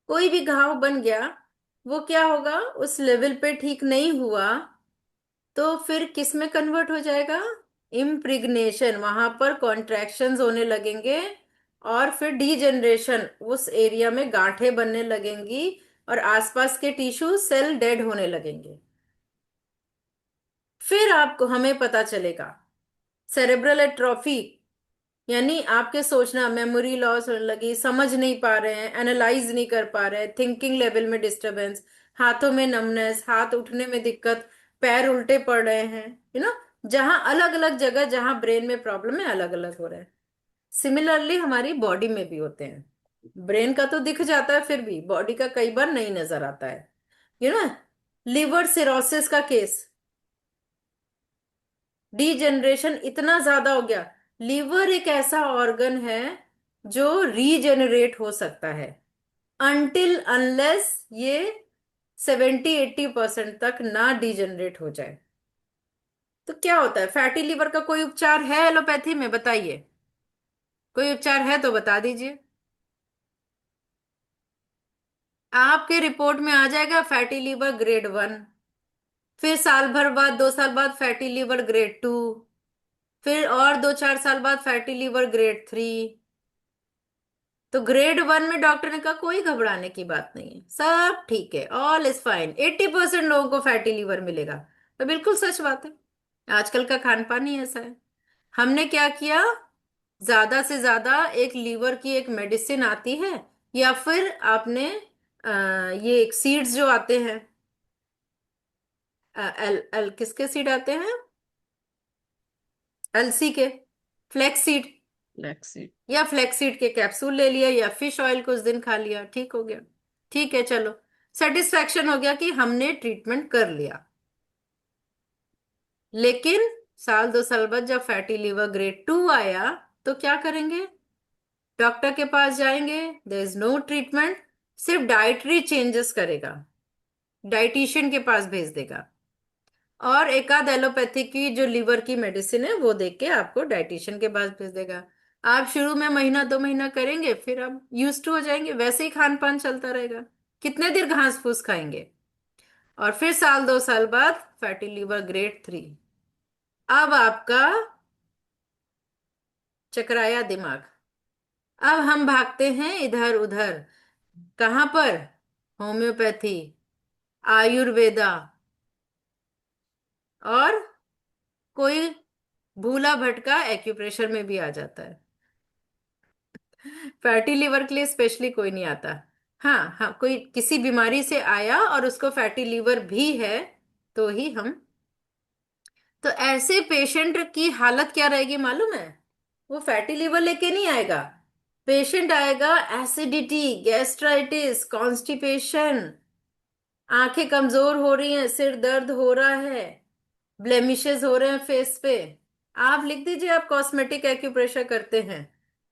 कोई भी घाव बन गया, वो क्या होगा, उस लेवल पे ठीक नहीं हुआ तो फिर किस में कन्वर्ट हो जाएगा, इम्प्रिग्नेशन। वहां पर कॉन्ट्रैक्शंस होने लगेंगे और फिर डीजनरेशन, उस एरिया में गांठें बनने लगेंगी और आसपास के टिश्यू सेल डेड होने लगेंगे। फिर आपको हमें पता चलेगा सेरेब्रल एट्रोफी, यानी आपके सोचना, मेमोरी लॉस होने लगी, समझ नहीं पा रहे हैं, एनालाइज नहीं कर पा रहे हैं, थिंकिंग लेवल में डिस्टरबेंस, हाथों में नमनेस, हाथ उठने में दिक्कत, पैर उल्टे पड़ रहे हैं, जहां अलग अलग जगह जहां ब्रेन में प्रॉब्लम है अलग अलग हो रहे हैं। सिमिलरली हमारी बॉडी में भी होते हैं। ब्रेन का तो दिख जाता है, फिर भी बॉडी का कई बार नहीं नजर आता है। यू नो लिवर सिरोसिस का केस, डीजेनरेशन इतना ज्यादा हो गया। लीवर एक ऐसा ऑर्गन है जो रीजेनरेट हो सकता है, अनटिल अनलेस ये 70-80% तक ना डीजेनरेट हो जाए। तो क्या होता है, फैटी लीवर का कोई उपचार है एलोपैथी में? बताइए, कोई उपचार है तो बता दीजिए। आपके रिपोर्ट में आ जाएगा फैटी लीवर ग्रेड 1, फिर साल भर बाद, 2 साल बाद फैटी लीवर ग्रेड 2, फिर और 2-4 साल बाद फैटी लीवर ग्रेड 3। तो ग्रेड 1 में डॉक्टर ने कहा कोई घबराने की बात नहीं है, सब ठीक है, ऑल इज फाइन, 80% लोगों को फैटी लीवर मिलेगा। तो बिल्कुल सच बात है, आजकल का खान पान ही ऐसा है। हमने क्या किया, ज्यादा से ज्यादा एक लीवर की एक मेडिसिन आती है, या फिर आपने ये एक सीड्स जो आते हैं, एल एल किसके सीड आते हैं, अलसी के, फ्लेक्स सीड, फ्लैक्सी। या फ्लेक्सीड के कैप्सूल ले लिया, या फिश ऑयल कुछ दिन खा लिया, ठीक हो गया। ठीक है, चलो, सेटिस्फैक्शन हो गया कि हमने ट्रीटमेंट कर लिया। लेकिन साल 2 साल बाद जब फैटी लिवर ग्रेड 2 आया, तो क्या करेंगे? डॉक्टर के पास जाएंगे, देयर इज नो ट्रीटमेंट, सिर्फ डाइटरी चेंजेस करेगा, डाइटिशियन के पास भेज देगा, और एक आध एलोपैथी की जो लीवर की मेडिसिन है वो देख के आपको डाइटिशियन के पास भेज देगा। आप शुरू में महीना 2 महीना करेंगे, फिर आप यूज टू हो जाएंगे, वैसे ही खान पान चलता रहेगा। कितने देर घास फूस खाएंगे? और फिर साल 2 साल बाद फैटी लीवर ग्रेड 3। अब आपका चकराया दिमाग, अब हम भागते हैं इधर उधर, कहां पर? होम्योपैथी, आयुर्वेदा, और कोई भूला भटका एक्यूप्रेशर में भी आ जाता है। फैटी लिवर के लिए स्पेशली कोई नहीं आता। हाँ हाँ, कोई किसी बीमारी से आया और उसको फैटी लिवर भी है, तो ही हम, तो ऐसे पेशेंट की हालत क्या रहेगी मालूम है? वो फैटी लिवर लेके नहीं आएगा, पेशेंट आएगा एसिडिटी, गैस्ट्राइटिस, कॉन्स्टिपेशन, आंखें कमजोर हो रही हैं, सिर दर्द हो रहा है, ब्लेमिशेस हो रहे हैं फेस पे। आप लिख दीजिए, आप कॉस्मेटिक एक्यूप्रेशर करते हैं,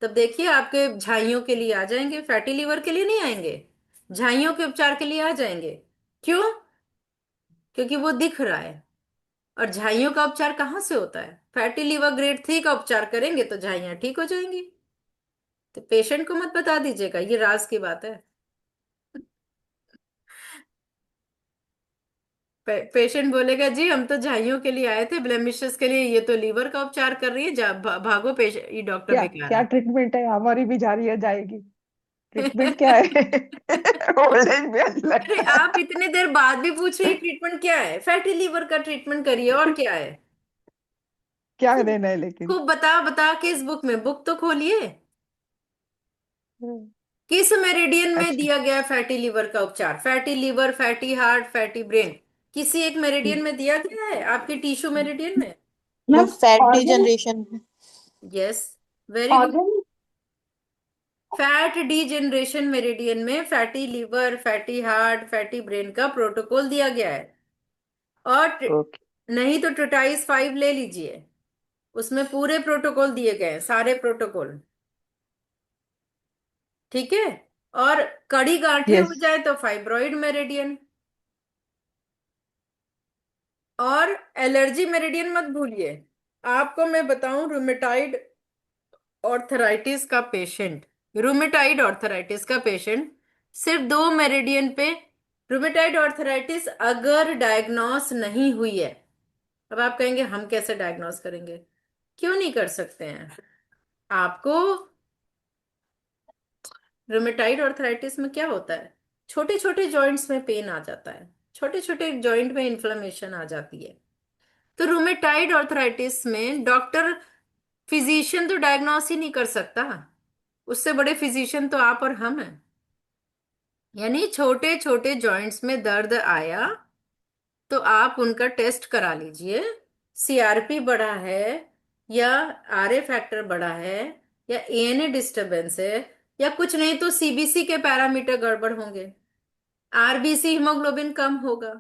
तब देखिए आपके झाइयों के लिए आ जाएंगे, फैटी लीवर के लिए नहीं आएंगे, झाइयों के उपचार के लिए आ जाएंगे। क्यों? क्योंकि वो दिख रहा है। और झाइयों का उपचार कहाँ से होता है? फैटी लीवर ग्रेड 3 का उपचार करेंगे तो झाइयां ठीक हो जाएंगी। तो पेशेंट को मत बता दीजिएगा, ये राज की बात है। पेशेंट बोलेगा जी हम तो झाइयों के लिए आए थे, ब्लेमिशेस के लिए, ये तो लीवर का उपचार कर रही है, भागो पेशेंट, ये डॉक्टर क्या बेकार क्या है। ट्रीटमेंट है? हमारी भी जा रही है, जाएगी। ट्रीटमेंट क्या है? ओल्ड एज में आज अरे लगता आप है। इतने देर बाद भी पूछ रही है ट्रीटमेंट क्या है? फैटी लीवर का ट्रीटमेंट करिए, और क्या है? क्या खूब देना है लेकिन? खूब बता बता के इस बुक में, बुक तो खोलिए, किस मेरिडियन में अच्छा। दिया गया है फैटी लीवर का उपचार? Fatty liver, fatty heart, fatty brain, किसी एक मेरिडियन में दिया गया है? आपके टिश्यू मेरिडियन में? Ma'am ma'am fat organ degeneration. Yes, very good. Organ fat degeneration meridian में fatty liver, fatty heart, fatty brain का प्रोटोकॉल दिया गया है। और ओके। नहीं तो ट्रिटाइज 5 ले लीजिए, उसमें पूरे प्रोटोकॉल दिए गए हैं, सारे प्रोटोकॉल। ठीक है। और कड़ी गांठें हो यस। जाए तो फाइब्रॉइड मेरिडियन, और एलर्जी मेरिडियन मत भूलिए। आपको मैं बताऊं, रूमेटाइड ऑर्थराइटिस का पेशेंट सिर्फ 2 मेरिडियन पे, रूमेटाइड ऑर्थराइटिस अगर डायग्नोस नहीं हुई है, अब आप कहेंगे हम कैसे डायग्नोस करेंगे? क्यों नहीं कर सकते हैं? आपको रूमेटाइड ऑर्थराइटिस में क्या होता है? छोटे छोटे जॉइंट्स में पेन आ जाता है, छोटे छोटे जॉइंट में इन्फ्लेमेशन आ जाती है। तो रूमेटाइड ऑर्थराइटिस में डॉक्टर, फिजिशियन तो डायग्नोस ही नहीं कर सकता, उससे बड़े फिजिशियन तो आप और हम हैं। यानी छोटे छोटे जॉइंट्स में दर्द आया तो आप उनका टेस्ट करा लीजिए, सीआरपी बढ़ा है, या आरए फैक्टर बढ़ा है, या एएनए डिस्टरबेंस है, या कुछ नहीं तो सीबीसी के पैरामीटर गड़बड़ होंगे, आरबीसी हीमोग्लोबिन कम होगा,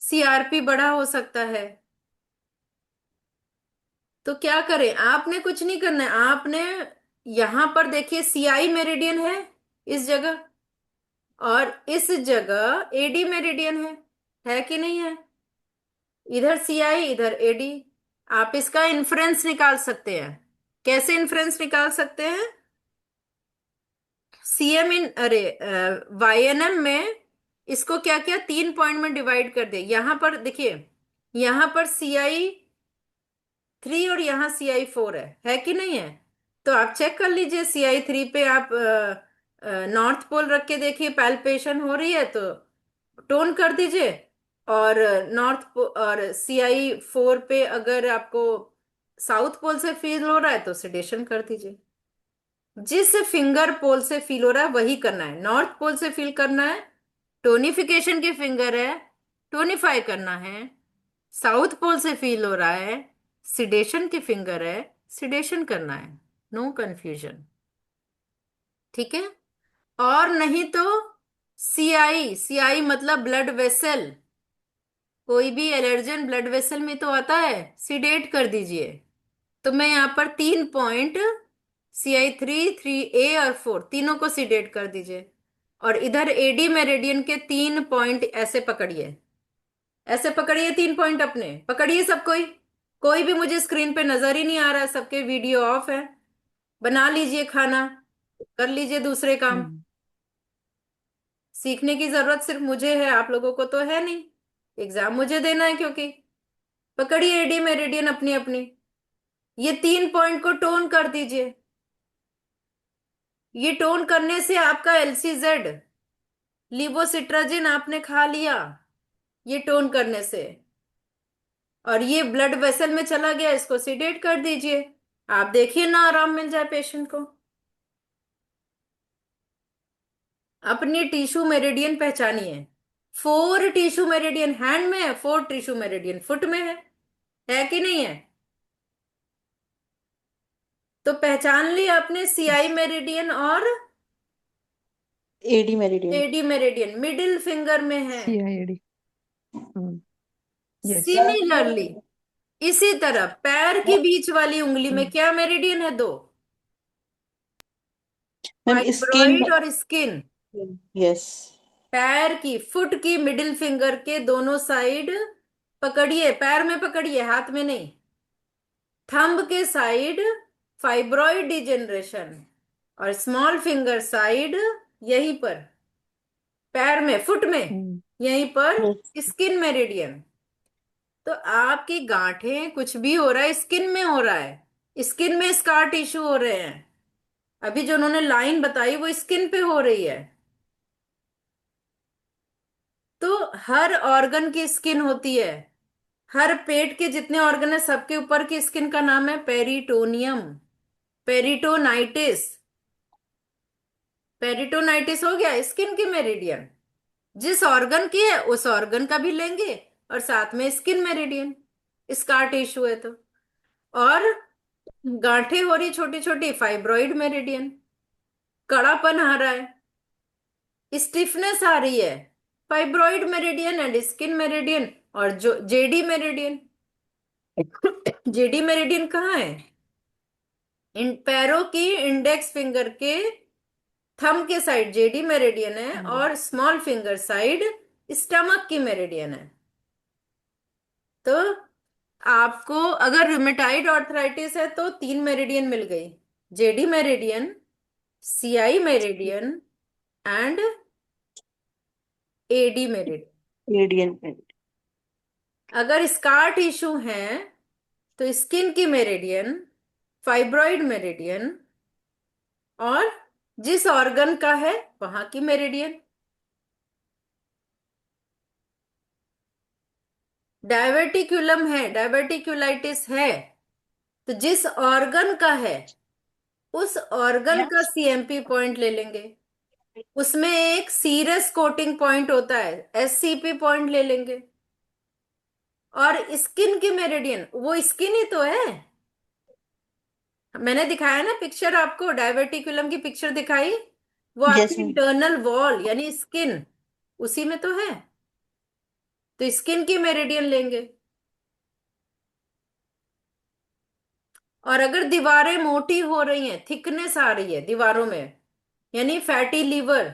सीआरपी बढ़ा हो सकता है। तो क्या करें? आपने कुछ नहीं करना है, आपने यहां पर देखिए सीआई मेरिडियन है इस जगह, और इस जगह एडी मेरिडियन है कि नहीं है? इधर सीआई, इधर एडी। आप इसका इन्फ्रेंस निकाल सकते हैं। कैसे इन्फ्रेंस निकाल सकते हैं? सीएम इन, अरे, वाईएनएम में इसको क्या किया, 3 पॉइंट में डिवाइड कर दिया। यहां पर देखिए, यहां पर CI 3 और यहाँ CI 4 है कि नहीं है? तो आप चेक कर लीजिए, CI 3 पे आप नॉर्थ पोल रख के देखिए, पैल्पेशन हो रही है तो टोन कर दीजिए। और और CI 4 पे अगर आपको साउथ पोल से फील हो रहा है तो सिडेशन कर दीजिए। जिस फिंगर पोल से फील हो रहा है वही करना है। नॉर्थ पोल से फील करना है, टोनिफिकेशन की फिंगर है, टोनिफाई करना है। साउथ पोल से फील हो रहा है, सिडेशन की फिंगर है, सिडेशन करना है। नो कंफ्यूजन, ठीक है। और नहीं तो सीआई, सीआई मतलब ब्लड वेसल, कोई भी एलर्जन ब्लड वेसल में तो आता है, सिडेट कर दीजिए। तो मैं यहाँ पर 3 पॉइंट, CI3, 3A और 4 तीनों को सिडेट कर दीजिए। और इधर एडी मेरिडियन के 3 पॉइंट ऐसे पकड़िए, ऐसे पकड़िए 3 पॉइंट अपने, पकड़िए सब कोई। कोई भी मुझे स्क्रीन पे नजर ही नहीं आ रहा है, सबके वीडियो ऑफ है। बना लीजिए खाना, कर लीजिए दूसरे काम। हम्म, सीखने की जरूरत सिर्फ मुझे है, आप लोगों को तो है नहीं। एग्जाम मुझे देना है क्योंकि। पकड़िए एडी मेरिडियन अपनी अपनी, ये 3 पॉइंट को टोन कर दीजिए। ये टोन करने से आपका LCZ, लिवोसिट्राजिन आपने खा लिया, ये टोन करने से। और ये ब्लड वेसल में चला गया, इसको सीडेट कर दीजिए। आप देखिए ना, आराम मिल जाए पेशेंट को। अपनी टिश्यू मेरिडियन पहचानिए। 4 टिश्यू मेरिडियन हैंड में है, 4 टिश्यू मेरिडियन फुट में है कि नहीं है? तो पहचान लिया आपने CI मेरिडियन और AD meridian. AD meridian middle finger में है। CID। यस। सिमिलरली इसी तरह पैर की बीच वाली उंगली में क्या मेरिडियन है? 2, मैम स्किन। फाइब्रॉइड और स्किन। यस। पैर की, फुट की मिडिल फिंगर के दोनों साइड पकड़िए, पैर में पकड़िए, हाथ में नहीं। थंब के साइड फाइब्रॉइड डिजेनरेशन, और स्मॉल फिंगर साइड यहीं पर, पैर में, फुट में, यहीं पर स्किन मेरिडियन। तो आपकी गांठें, कुछ भी हो रहा है स्किन में हो रहा है, स्किन में स्कार टिश्यू हो रहे हैं। अभी जो उन्होंने लाइन बताई वो स्किन पे हो रही है। तो हर ऑर्गन की स्किन होती है। हर पेट के जितने ऑर्गन है सबके ऊपर की स्किन का नाम है पेरिटोनियम, पेरिटोनाइटिस। पेरिटोनाइटिस हो गया स्किन की मेरिडियन। जिस ऑर्गन की है उस ऑर्गन का भी लेंगे, और साथ में स्किन मेरिडियन, स्कार टिश्यू है तो। और गांठें हो रही छोटी छोटी, फाइब्रॉइड मेरिडियन। कड़ापन आ रहा है, स्टिफनेस आ रही है, fibroid meridian and skin meridian. और जो जेडी मेरिडियन, जेडी मेरिडियन कहाँ है? इन पैरों की इंडेक्स फिंगर के थंब के साइड जेडी मेरिडियन है, और स्मॉल फिंगर साइड स्टमक की मेरिडियन है। तो आपको अगर रूमेटाइड आर्थराइटिस है तो 3 मेरिडियन मिल गई, JD meridian, CI meridian and AD meridian. Radian. अगर स्कार टिश्यू है तो स्किन की मेरिडियन, फाइब्रॉइड मेरिडियन, और जिस ऑर्गन का है वहां की मेरिडियन। डायवर्टिक्यूलम है, डायवर्टिक्यूलाइटिस है, तो जिस ऑर्गन का है उस ऑर्गन का CMP पॉइंट ले लेंगे। उसमें एक सीरस कोटिंग पॉइंट होता है, SCP पॉइंट ले लेंगे। और स्किन की मेरिडियन, वो स्किन ही तो है। मैंने दिखाया ना पिक्चर आपको, डायवर्टिकुलम की पिक्चर दिखाई, वो यस आपकी मैम। इंटरनल वॉल यानी स्किन, उसी में तो है। तो स्किन की मेरिडियन लेंगे। और अगर दीवारें मोटी हो रही हैं, थिकनेस आ रही है दीवारों में, यानी फैटी लीवर,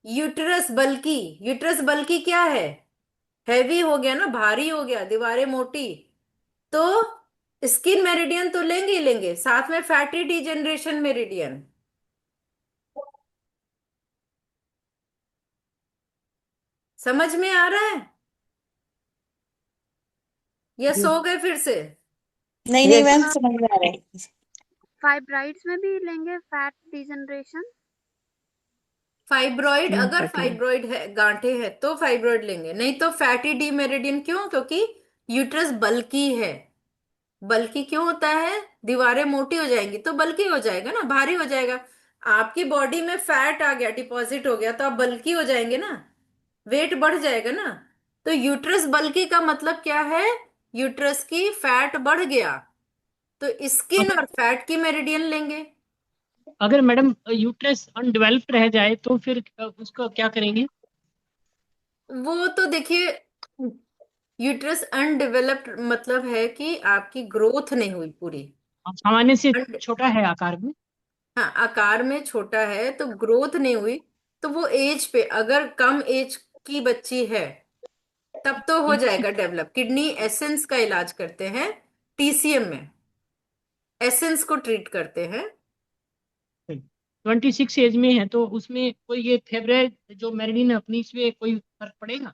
यूट्रस बल्की, यूट्रस बल्की क्या है? हैवी हो गया ना, भारी हो गया, दीवारें मोटी, तो स्किन मेरिडियन तो लेंगे ही लेंगे, साथ में फैटी डिजेनरेशन मेरिडियन। समझ में आ रहा है या जी। सो गए फिर से? नहीं नहीं यस। मैम, समझ में आ रहा है। फाइब्राइड्स में भी लेंगे फैट डिजनरेशन। फाइब्रॉइड, अगर फैटी लिवर। फाइब्रॉइड है, गांठे है तो फाइब्रॉइड लेंगे, नहीं तो फैटी डी मेरिडियन। क्यों? क्योंकि यूट्रस बल्की है। बल्कि क्यों होता है? दीवारें मोटी हो जाएंगी तो बल्कि हो जाएगा ना, भारी हो जाएगा। आपकी बॉडी में फैट आ गया, डिपॉजिट हो गया, तो आप बल्कि हो जाएंगे ना, वेट बढ़ जाएगा ना। तो यूट्रस बल्कि का मतलब क्या है? यूट्रस की फैट बढ़ गया, तो स्किन अगर और फैट की मेरिडियन लेंगे। अगर मैडम यूट्रस अनडेवलप्ड रह जाए तो फिर उसको क्या करेंगे? वो तो देखिए, यूट्रस अनडेवलप्ड मतलब है कि आपकी ग्रोथ नहीं हुई पूरी। सामान्य से अन- छोटा है आकार में। हाँ, आकार में छोटा है तो ग्रोथ नहीं हुई। तो वो एज पे, अगर कम एज की बच्ची है तब तो हो ठीक जाएगा डेवलप। किडनी एसेंस का इलाज करते हैं, टीसीएम में एसेंस को ट्रीट करते हैं। 26 एज में है तो उसमें कोई ये फेवरेट जो मेरिडियन है अपनी, इसमें कोई फर्क पड़ेगा?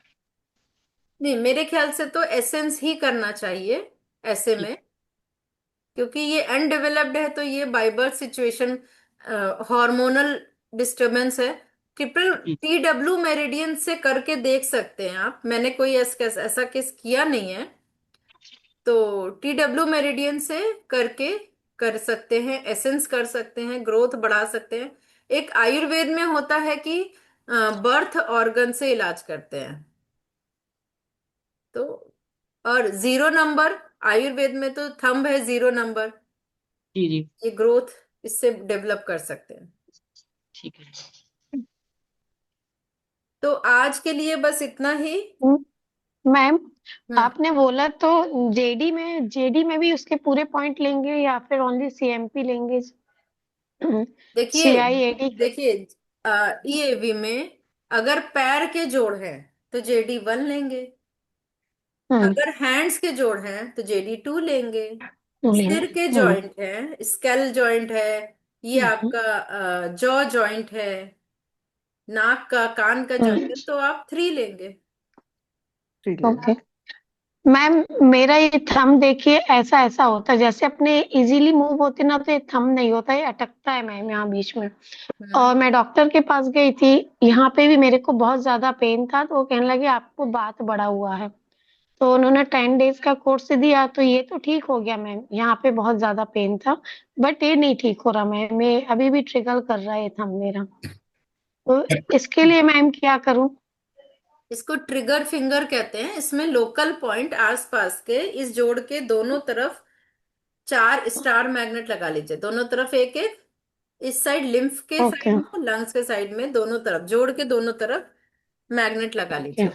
नहीं, मेरे ख्याल से तो एसेंस ही करना चाहिए ऐसे ठीक। में, क्योंकि ये अनडेवलप्ड है तो ये by birth situation, hormonal disturbance है। ट्रिपल ठीक। टीडब्ल्यू मेरिडियन से करके देख सकते हैं आप, मैंने कोई ऐसा केस किया नहीं है। तो टीडब्ल्यू मेरिडियन से करके कर सकते हैं, एसेंस कर सकते हैं, ग्रोथ बढ़ा सकते हैं। एक आयुर्वेद में होता है कि बर्थ ऑर्गन से इलाज करते हैं। तो और जीरो नंबर, आयुर्वेद में तो थंब है जीरो नंबर, जी जी। ये ग्रोथ इससे डेवलप कर सकते हैं। ठीक है। तो आज के लिए बस इतना ही। मैम, हम्म आपने बोला तो जेडी में भी उसके पूरे पॉइंट लेंगे या फिर ओनली सीएमपी लेंगे? देखिए, सीआईएडी। देखिए ईएवी में अगर पैर के जोड़ हैं तो जेडी 1 लेंगे, हम्म। अगर हैंड्स के जोड़ हैं तो जेडी 2 लेंगे, सिर के हम्म। जॉइंट है, स्केल जॉइंट है, ये हम्म। आपका जॉ जॉइंट है, नाक का कान का जॉइंट है, तो आप 3 लेंगे। ओके मैम, मेरा ये थंब देखिए ऐसा ऐसा होता है, जैसे अपने इजीली मूव होते ना, तो ये थंब नहीं होता, ये अटकता है मैम यहाँ बीच में। हम्म और मैं डॉक्टर के पास गई थी, यहाँ पे भी मेरे को बहुत ज्यादा पेन था, तो वो कहने लगे आपको बात बढ़ा हुआ है। तो उन्होंने 10 डेज का कोर्स दिया, तो ये तो ठीक हो गया मैम, यहाँ पे बहुत ज्यादा पेन था, बट ये नहीं ठीक हो रहा मैम, मैं अभी भी ट्रिगल कर रहा है ये थंब मेरा। तो इसके लिए मैम क्या करूँ? इसको ट्रिगर फिंगर कहते हैं। इसमें लोकल पॉइंट आसपास के इस जोड़ के दोनों तरफ 4 स्टार मैग्नेट लगा लीजिए, दोनों तरफ एक एक। इस साइड लिम्फ के ओके। साइड में, लंग्स के साइड में, दोनों तरफ जोड़ के दोनों तरफ मैग्नेट लगा ओके, लीजिए।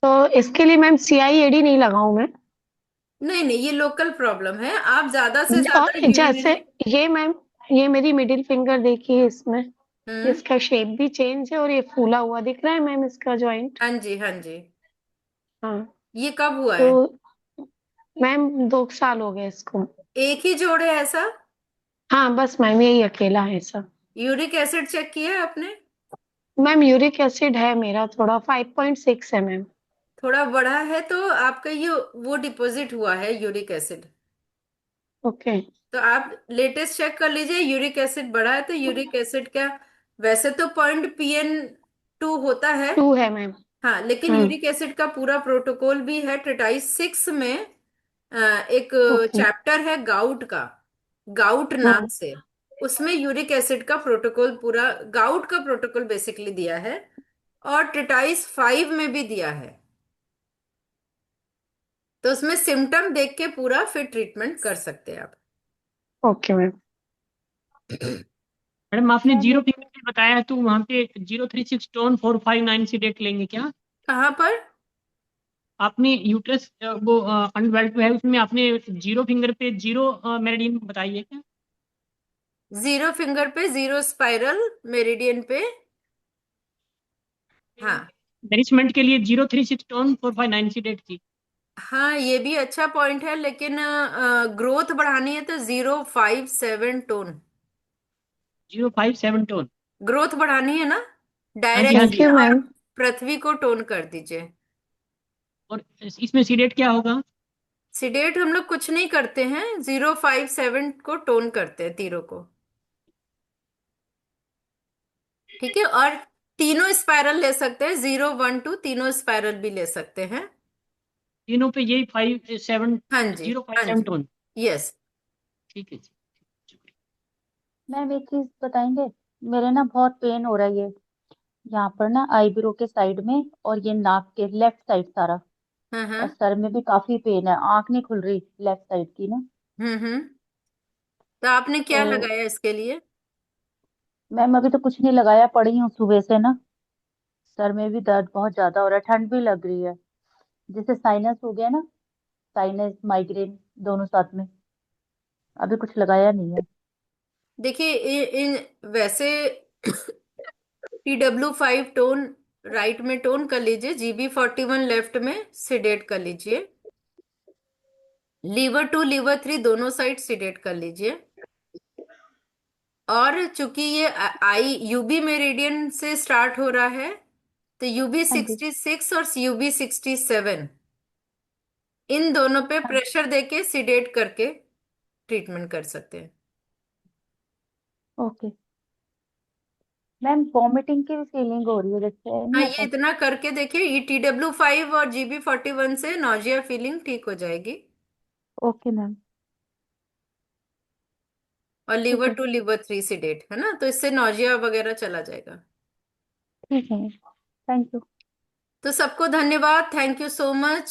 तो इसके लिए मैम सीआईएडी नहीं लगाऊं मैं? नहीं नहीं, ये लोकल प्रॉब्लम है, आप ज्यादा से ज्यादा और जैसे यूरिनरी। ये मैम, ये मेरी मिडिल फिंगर देखिए, इसमें हम्म इसका शेप भी चेंज है और ये फूला हुआ दिख रहा है मैम, इसका जॉइंट। हाँ जी, हाँ जी। हाँ। ये कब हुआ तो है? मैम 2 साल हो गए इसको। एक ही जोड़ है ऐसा? हाँ बस मैम यही अकेला है सब। यूरिक एसिड चेक किया है आपने? मैम यूरिक एसिड है मेरा थोड़ा, 5.6 है मैम। थोड़ा बढ़ा है तो आपका ये वो डिपॉजिट हुआ है यूरिक एसिड। ओके। तो आप लेटेस्ट चेक कर लीजिए, यूरिक एसिड बढ़ा है तो यूरिक एसिड का, वैसे तो .PN2 होता है। 2 है मैम। हाँ, लेकिन हम्म। यूरिक एसिड का पूरा प्रोटोकॉल भी है ट्रिटाइस 6 में। एक ओके। चैप्टर है गाउट का, गाउट नाम हाँ। से। उसमें यूरिक एसिड का प्रोटोकॉल, पूरा गाउट का प्रोटोकॉल बेसिकली दिया है, और ट्रिटाइस 5 में भी दिया है। तो उसमें सिम्टम देख के पूरा फिर ट्रीटमेंट कर सकते हैं आप। Okay ma'am. मैडम आपने जीरो फिंगर पे बताया है तो वहाँ पे 036 टोन 459 से डेट लेंगे क्या? कहाँ पर? आपने यूट्रस वो अनडेवलप्ड है उसमें आपने जीरो फिंगर पे जीरो मेरिडियन बताइए क्या? जीरो फिंगर पे जीरो स्पाइरल मेरिडियन पे। हाँ, नरिशमेंट के लिए 036 टोन 459 से डेट थी। हाँ, ये भी अच्छा पॉइंट है, लेकिन ग्रोथ बढ़ानी है तो 057 टोन। 057 टोन। ग्रोथ बढ़ानी है ना, हाँ जी हाँ थैंक जी। डायरेक्शन यू और मैम। पृथ्वी को टोन कर दीजिए। और इसमें सी डेट क्या होगा? सीडेट हम लोग कुछ नहीं करते हैं, 057 को टोन करते हैं, तीरों को। ठीक है, और तीनों स्पाइरल ले सकते हैं, 0 1 2, तीनों स्पाइरल भी ले सकते हैं। तीनों पे यही 5-7 हाँ जी, 0-5-7 हाँ जी, टोन। यस। ठीक है जी। मैम एक चीज बताएंगे, मेरे ना बहुत पेन हो रहा है ये यहाँ पर ना आईब्रो के साइड में, और ये नाक के लेफ्ट साइड सारा, हाँ हाँ। और सर में भी काफी पेन है, आंख नहीं खुल रही लेफ्ट साइड की ना। हम्म। तो आपने क्या तो लगाया इसके लिए? मैम अभी तो कुछ नहीं लगाया, पड़ी हूँ सुबह से ना, सर में भी दर्द बहुत ज्यादा हो रहा है, ठंड भी लग रही है, जैसे साइनस हो गया ना, साइनस माइग्रेन दोनों साथ में। अभी कुछ लगाया नहीं है। देखिए इन वैसे TW5 टोन राइट में टोन कर लीजिए, GB41 लेफ्ट में सिडेट कर लीजिए, लीवर 2 लीवर 3 दोनों साइड सिडेट कर लीजिए। और चूंकि ये आई यूबी मेरिडियन से स्टार्ट हो रहा है, तो यूबी हाँ जी। 66 और UB67 इन दोनों पे हाँ। प्रेशर देके सिडेट करके ट्रीटमेंट कर सकते हैं। ओके मैम, वॉमिटिंग की भी फीलिंग हो रही है, जैसे नहीं हाँ, ये होता। इतना करके देखिए, ये TW5 और GB41 से नौजिया फीलिंग ठीक हो जाएगी, ओके मैम। और ठीक लीवर है। 2 लीवर 3 सिडेट है ना, तो इससे नौजिया वगैरह चला जाएगा। ठीक है, थैंक यू। तो सबको धन्यवाद, थैंक यू सो मच।